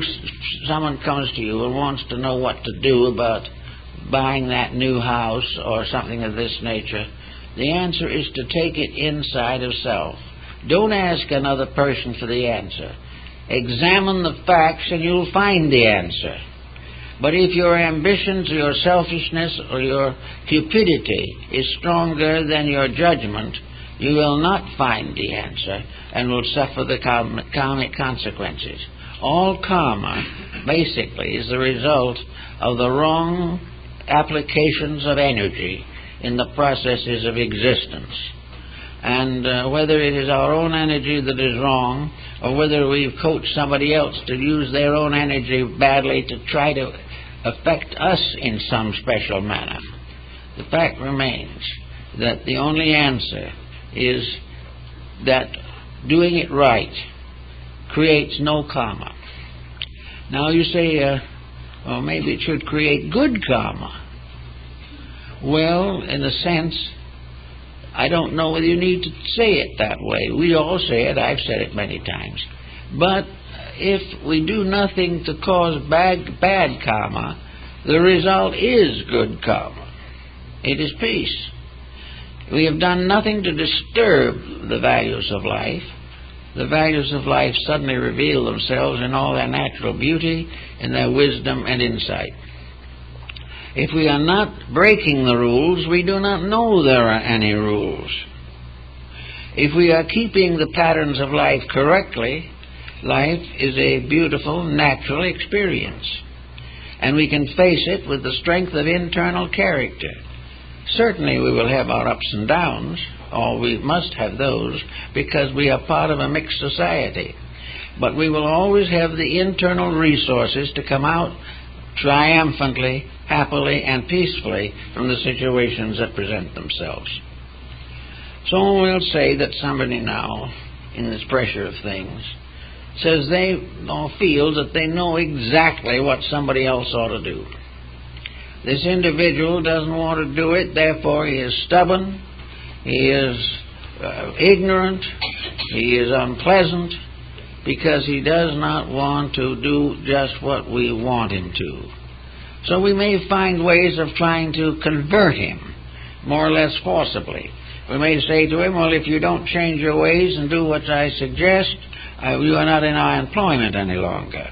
A: someone comes to you and wants to know what to do about buying that new house or something of this nature, the answer is to take it inside of self. Don't ask another person for the answer. Examine the facts and you'll find the answer. But if your ambitions or your selfishness or your cupidity is stronger than your judgment, you will not find the answer and will suffer the karmic consequences. All karma, basically, is the result of the wrong applications of energy in the processes of existence. And whether it is our own energy that is wrong, or whether we've coached somebody else to use their own energy badly to try to affect us in some special manner, the fact remains that the only answer is that doing it right creates no karma. Now you say, well, maybe it should create good karma. Well, in a sense, I don't know whether you need to say it that way. We all say it. I've said it many times. But if we do nothing to cause bad karma, the result is good karma. It is peace. We have done nothing to disturb the values of life. The values of life suddenly reveal themselves in all their natural beauty, in their wisdom and insight. If we are not breaking the rules, we do not know there are any rules. If we are keeping the patterns of life correctly, life is a beautiful, natural experience. And we can face it with the strength of internal character. Certainly we will have our ups and downs, or we must have those, because we are part of a mixed society. But we will always have the internal resources to come out triumphantly, happily, and peacefully from the situations that present themselves. So we'll say that somebody now, in this pressure of things, says they feel that they know exactly what somebody else ought to do. This individual doesn't want to do it, therefore he is stubborn, he is ignorant, he is unpleasant, because he does not want to do just what we want him to. So we may find ways of trying to convert him, more or less forcibly. We may say to him, well, if you don't change your ways and do what I suggest, you are not in our employment any longer.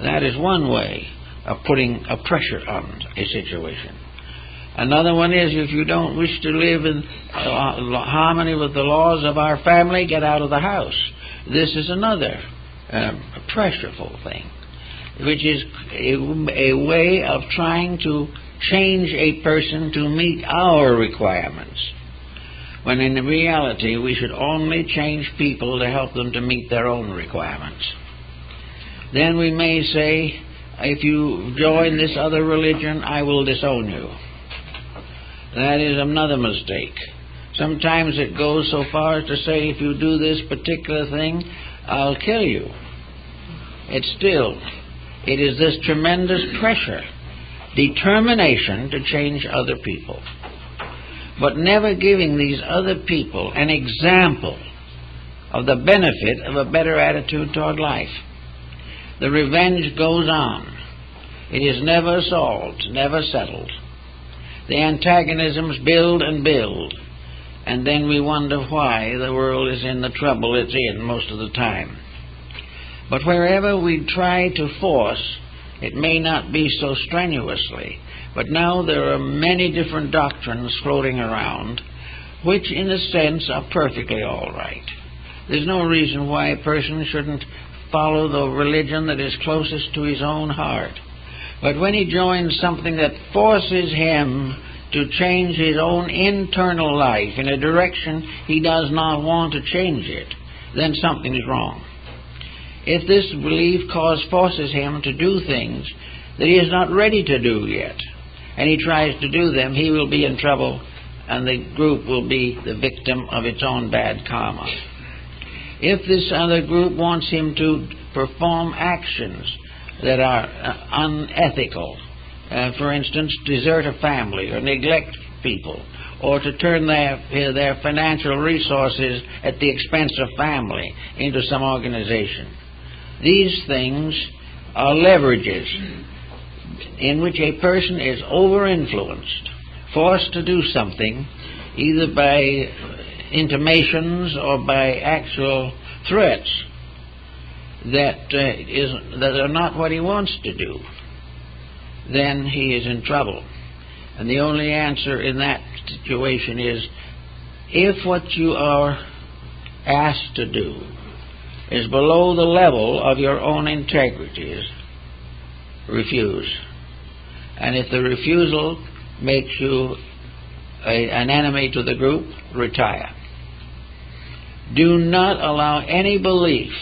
A: That is one way of putting a pressure on a situation. Another one is, if you don't wish to live in harmony with the laws of our family, get out of the house. This is another pressureful thing, which is a way of trying to change a person to meet our requirements, when in reality we should only change people to help them to meet their own requirements. Then we may say, if you join this other religion, I will disown you. That is another mistake. Sometimes it goes so far as to say, if you do this particular thing, I'll kill you. It is this tremendous pressure, determination to change other people, but never giving these other people an example of the benefit of a better attitude toward life. The revenge goes on. It is never solved, never settled. The antagonisms build and build, and then we wonder why the world is in the trouble it's in most of the time. But wherever we try to force, it may not be so strenuously, but now there are many different doctrines floating around, which in a sense are perfectly all right. There's no reason why a person shouldn't follow the religion that is closest to his own heart. But when he joins something that forces him to change his own internal life in a direction he does not want to change it, then something is wrong. If this belief cause forces him to do things that he is not ready to do yet, and he tries to do them, he will be in trouble, and the group will be the victim of its own bad karma. If this other group wants him to perform actions that are unethical, for instance, desert a family or neglect people, or to turn their financial resources at the expense of family into some organization, these things are leverages in which a person is over-influenced, forced to do something, either by intimations or by actual threats that are not what he wants to do. Then he is in trouble. And the only answer in that situation is, if what you are asked to do is below the level of your own integrities, refuse. And if the refusal makes you an enemy to the group, retire. Do not allow any belief,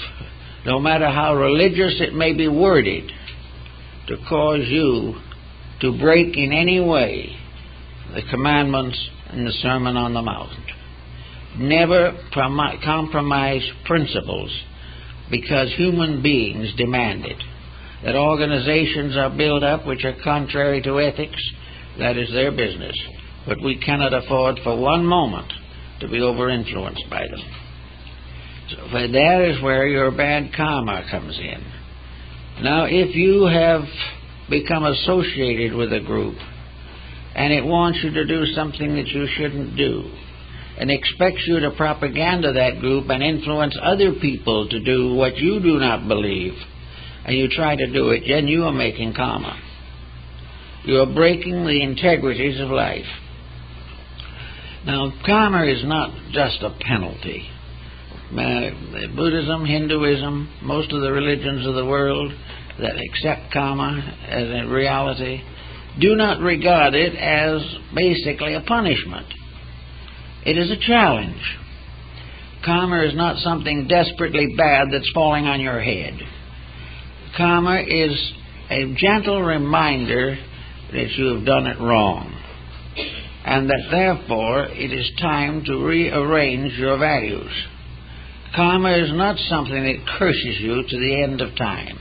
A: no matter how religious it may be worded, to cause you to break in any way the commandments in the Sermon on the Mount. Never compromise principles because human beings demand it. That organizations are built up which are contrary to ethics, that is their business. But we cannot afford for one moment to be over-influenced by them. So that is where your bad karma comes in. Now, if you have become associated with a group and it wants you to do something that you shouldn't do, and expects you to propaganda that group and influence other people to do what you do not believe, and you try to do it, then you are making karma. You are breaking the integrities of life. Now, karma is not just a penalty. Buddhism, Hinduism, most of the religions of the world that accept karma as a reality do not regard it as basically a punishment. It is a challenge. Karma is not something desperately bad that's falling on your head. Karma is a gentle reminder that you have done it wrong, and that therefore it is time to rearrange your values. Karma is not something that curses you to the end of time.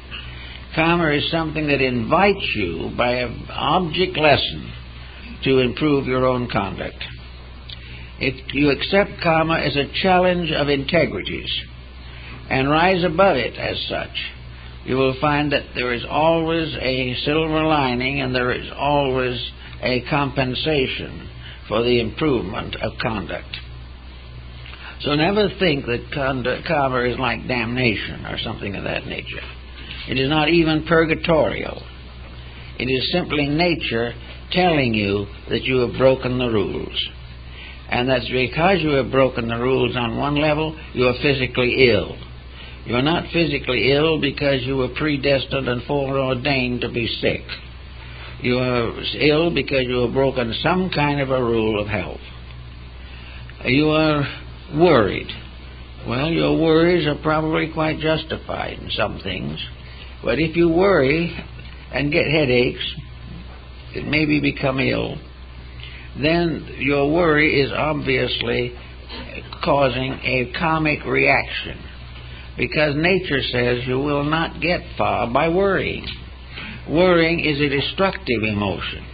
A: Karma is something that invites you by an object lesson to improve your own conduct. If you accept karma as a challenge of integrities and rise above it as such, you will find that there is always a silver lining and there is always a compensation for the improvement of conduct. So never think that karma is like damnation or something of that nature. It is not even purgatorial. It is simply nature telling you that you have broken the rules. And that's because you have broken the rules on one level, you are physically ill. You are not physically ill because you were predestined and foreordained to be sick. You are ill because you have broken some kind of a rule of health. You are worried. Well, your worries are probably quite justified in some things. But if you worry and get headaches, it maybe become ill, then your worry is obviously causing a karmic reaction, because nature says you will not get far by worrying. Worrying is a destructive emotion,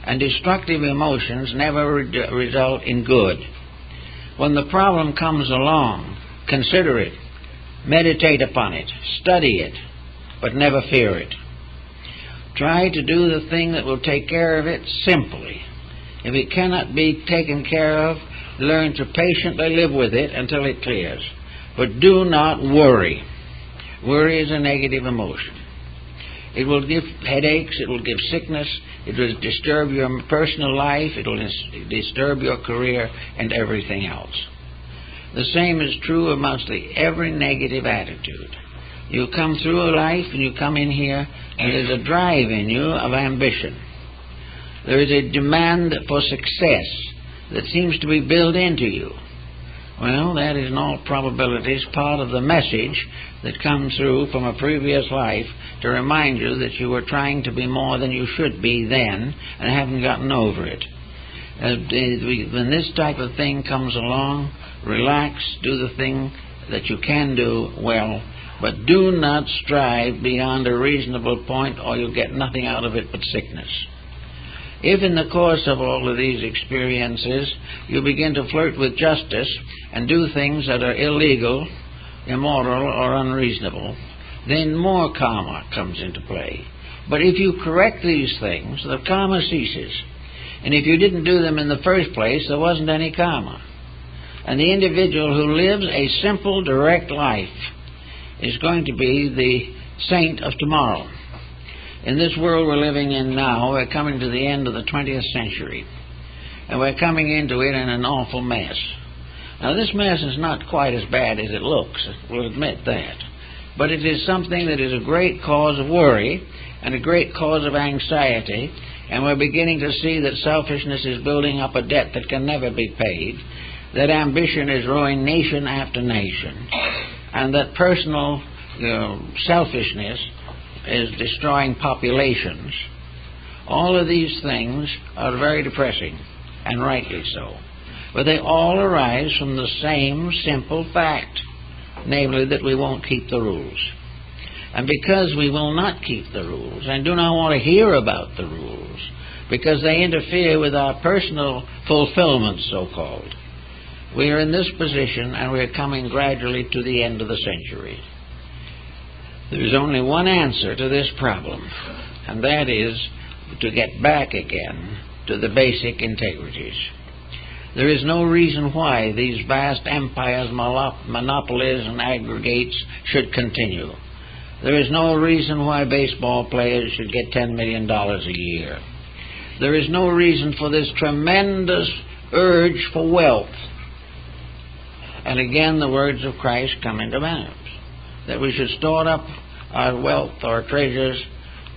A: and destructive emotions never result in good. When the problem comes along, consider it, meditate upon it, study it, but never fear it. Try to do the thing that will take care of it simply, If it cannot be taken care of, learn to patiently live with it until it clears. But do not worry. Worry is a negative emotion. It will give headaches, it will give sickness, it will disturb your personal life, it will disturb your career and everything else. The same is true of mostly every negative attitude. You come through a life and you come in here and there's a drive in you of ambition. There is a demand for success that seems to be built into you. Well, that is in all probabilities part of the message that comes through from a previous life to remind you that you were trying to be more than you should be then and haven't gotten over it. When this type of thing comes along, relax, do the thing that you can do well, but do not strive beyond a reasonable point or you'll get nothing out of it but sickness. If in the course of all of these experiences you begin to flirt with justice and do things that are illegal, immoral, or unreasonable, then more karma comes into play. But if you correct these things, the karma ceases. And if you didn't do them in the first place, there wasn't any karma. And the individual who lives a simple, direct life is going to be the saint of tomorrow. In this world we're living in now, we're coming to the end of the 20th century. And we're coming into it in an awful mess. Now this mess is not quite as bad as it looks, we'll admit that. But it is something that is a great cause of worry and a great cause of anxiety, and we're beginning to see that selfishness is building up a debt that can never be paid, that ambition is ruining nation after nation, and that personal selfishness is destroying populations. All of these things are very depressing, and rightly so. But they all arise from the same simple fact, namely that we won't keep the rules. And because we will not keep the rules, and do not want to hear about the rules, because they interfere with our personal fulfillment, so-called, we are in this position, and we are coming gradually to the end of the century. There is only one answer to this problem, and that is to get back again to the basic integrities. There is no reason why these vast empires, monopolies, and aggregates should continue. There is no reason why baseball players should get $10 million a year. There is no reason for this tremendous urge for wealth. And again, the words of Christ come into matters, that we should store up our wealth, our treasures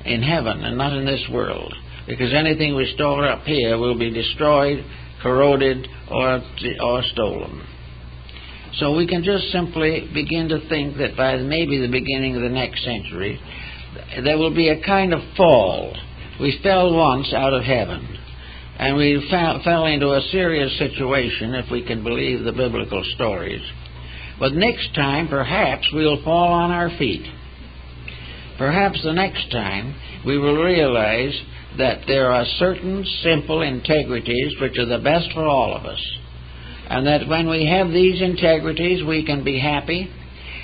A: in heaven and not in this world, because anything we store up here will be destroyed, corroded, or stolen. So we can just simply begin to think that by maybe the beginning of the next century, there will be a kind of fall. We fell once out of heaven, and we fell into a serious situation, if we can believe the biblical stories. But next time, perhaps we'll fall on our feet. Perhaps the next time we will realize that there are certain simple integrities which are the best for all of us, and that when we have these integrities we can be happy,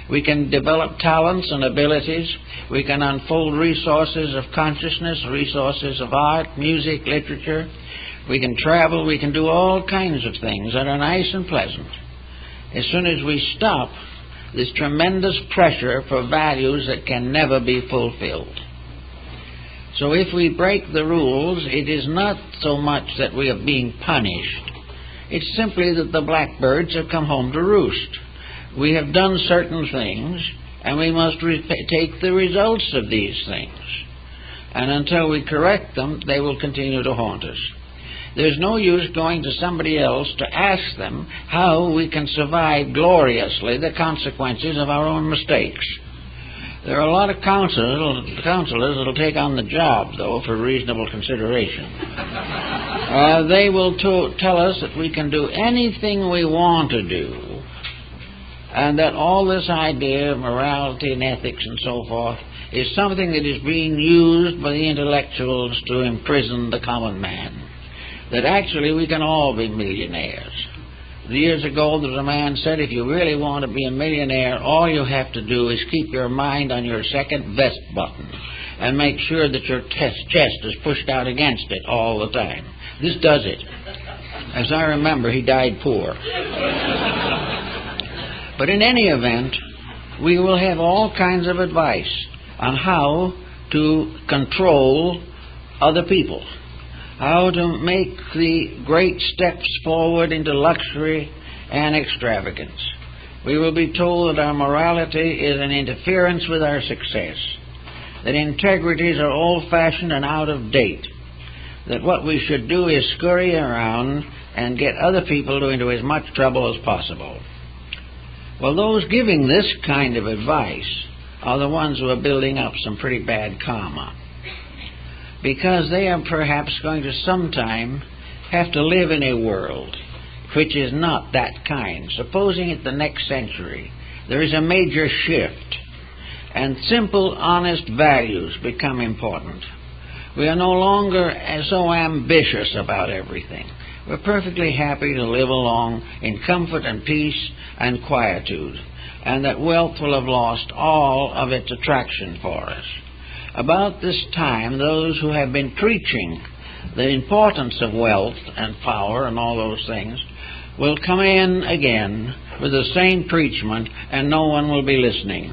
A: we can develop talents and abilities, we can unfold resources of consciousness, resources of art, music, literature, we can travel, we can do all kinds of things that are nice and pleasant. As soon as we stop this tremendous pressure for values that can never be fulfilled. So if we break the rules, it is not so much that we are being punished. It's simply that the blackbirds have come home to roost. We have done certain things, and we must take the results of these things. And until we correct them, they will continue to haunt us. There's no use going to somebody else to ask them how we can survive gloriously the consequences of our own mistakes. There are a lot of counselors that will take on the job, though, for reasonable consideration. They will tell us that we can do anything we want to do, and that all this idea of morality and ethics and so forth is something that is being used by the intellectuals to imprison the common man. That actually we can all be millionaires. Years ago there was a man said, if you really want to be a millionaire, all you have to do is keep your mind on your second vest button. and make sure that your chest is pushed out against it all the time. This does it. As I remember, he died poor. But in any event, we will have all kinds of advice on how to control other people, how to make the great steps forward into luxury and extravagance. We will be told that our morality is an interference with our success, that integrities are old-fashioned and out of date, that what we should do is scurry around and get other people into as much trouble as possible. Well, those giving this kind of advice are the ones who are building up some pretty bad karma, because they are perhaps going to sometime have to live in a world which is not that kind. Supposing it the next century, there is a major shift, and simple, honest values become important. We are no longer so ambitious about everything. We're perfectly happy to live along in comfort and peace and quietude, and that wealth will have lost all of its attraction for us. About this time, those who have been preaching the importance of wealth and power and all those things will come in again with the same preachment, and no one will be listening.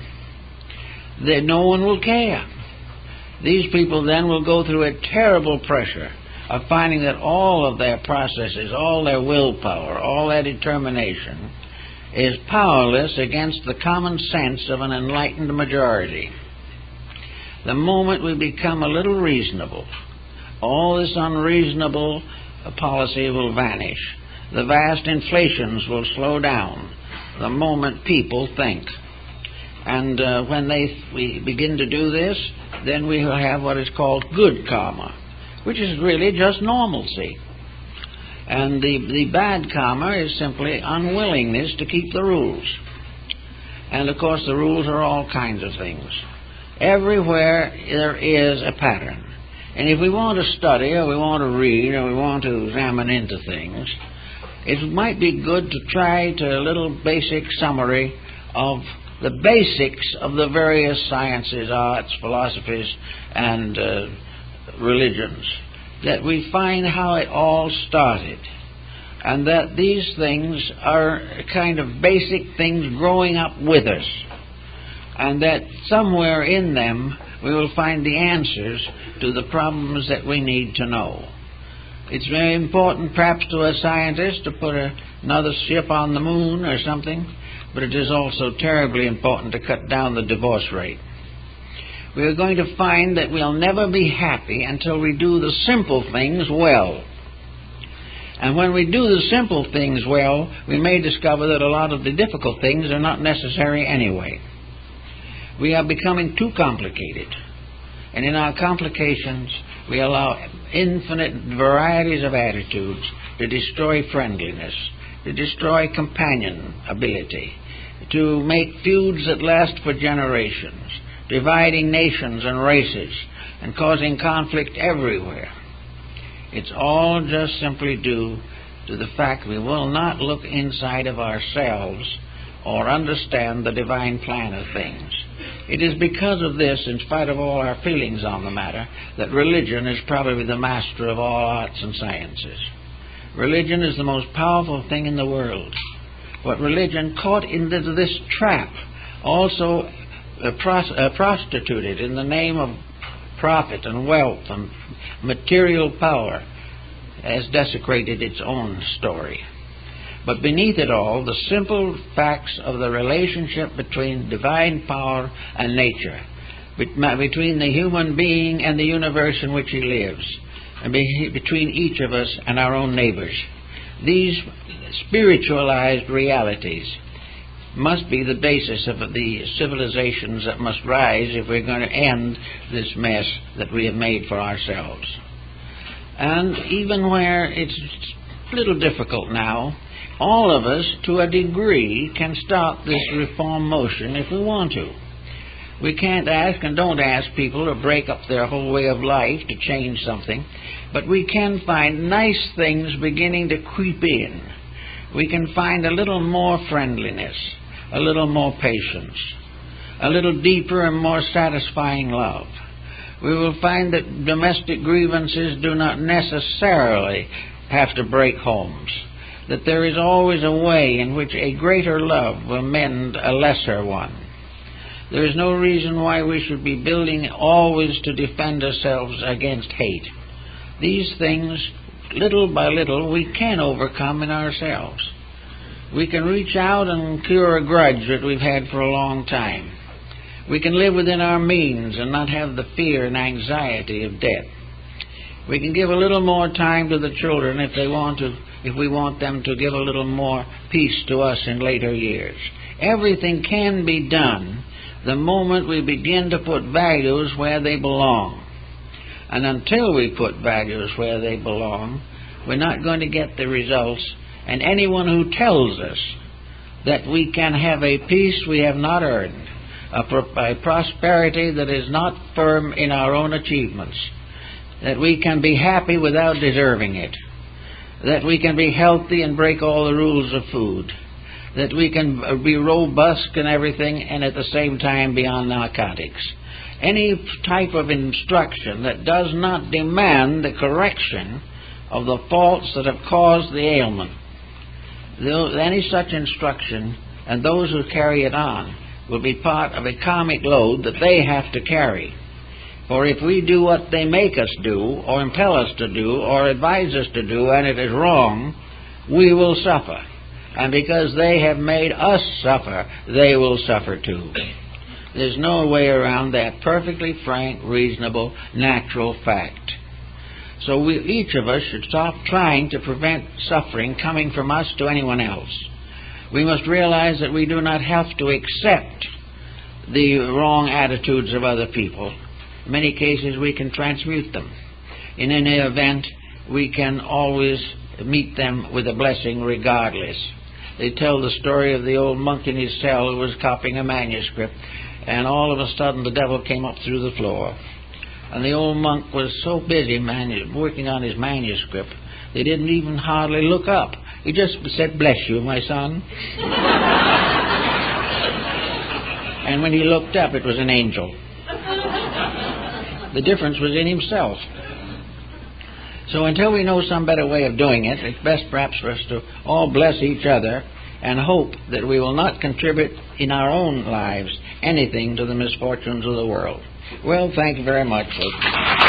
A: No one will care. These people then will go through a terrible pressure of finding that all of their processes, all their willpower, all their determination is powerless against the common sense of an enlightened majority. The moment we become a little reasonable, all this unreasonable policy will vanish. The vast inflations will slow down the moment people think. And when we begin to do this, then we will have what is called good karma, which is really just normalcy. And the bad karma is simply unwillingness to keep the rules. And of course the rules are all kinds of things. Everywhere there is a pattern. And if we want to study, or we want to read, or we want to examine into things, it might be good to try to a little basic summary of the basics of the various sciences, arts, philosophies, and religions, that we find how it all started, and that these things are kind of basic things growing up with us, and that somewhere in them we will find the answers to the problems that we need to know. It's very important perhaps to a scientist to put another ship on the moon or something, but it is also terribly important to cut down the divorce rate. We are going to find that we'll never be happy until we do the simple things well. And when we do the simple things well, we may discover that a lot of the difficult things are not necessary anyway. We are becoming too complicated. And in our complications, we allow infinite varieties of attitudes to destroy friendliness, to destroy companionability, to make feuds that last for generations, dividing nations and races, and causing conflict everywhere. It's all just simply due to the fact we will not look inside of ourselves or understand the divine plan of things. It is because of this, in spite of all our feelings on the matter, that religion is probably the master of all arts and sciences. Religion is the most powerful thing in the world. But religion, caught into this trap, also prostituted in the name of profit and wealth and material power, has desecrated its own story. But beneath it all, the simple facts of the relationship between divine power and nature, between the human being and the universe in which he lives, and between each of us and our own neighbors. These spiritualized realities must be the basis of the civilizations that must rise if we're going to end this mess that we have made for ourselves. And even where it's a little difficult now, all of us, to a degree, can start this reform motion if we want to. We can't ask and don't ask people to break up their whole way of life to change something, but we can find nice things beginning to creep in. We can find a little more friendliness, a little more patience, a little deeper and more satisfying love. we will find that domestic grievances do not necessarily have to break homes, that there is always a way in which a greater love will mend a lesser one. There is no reason why we should be building always to defend ourselves against hate. These things, little by little, we can overcome in ourselves. We can reach out and cure a grudge that we've had for a long time. We can live within our means and not have the fear and anxiety of debt. We can give a little more time to the children if we want them to give a little more peace to us in later years. Everything can be done the moment we begin to put values where they belong. And until we put values where they belong, we're not going to get the results. And anyone who tells us that we can have a peace we have not earned, a prosperity that is not firm in our own achievements, that we can be happy without deserving it, that we can be healthy and break all the rules of food, that we can be robust in everything and at the same time be on narcotics. Any type of instruction that does not demand the correction of the faults that have caused the ailment, any such instruction and those who carry it on will be part of a karmic load that they have to carry. For if we do what they make us do, or impel us to do, or advise us to do, and it is wrong, we will suffer. And because they have made us suffer, they will suffer too. There's no way around that perfectly frank, reasonable, natural fact. So each of us should stop trying to prevent suffering coming from us to anyone else. We must realize that we do not have to accept the wrong attitudes of other people. In many cases, we can transmute them. In any event, we can always meet them with a blessing regardless. They tell the story of the old monk in his cell who was copying a manuscript, and all of a sudden the devil came up through the floor. And the old monk was so busy working on his manuscript, they didn't even hardly look up. He just said, "Bless you, my son." And when he looked up, it was an angel. The difference was in himself. So until we know some better way of doing it, it's best perhaps for us to all bless each other and hope that we will not contribute in our own lives anything to the misfortunes of the world. Well, thank you very much, folks.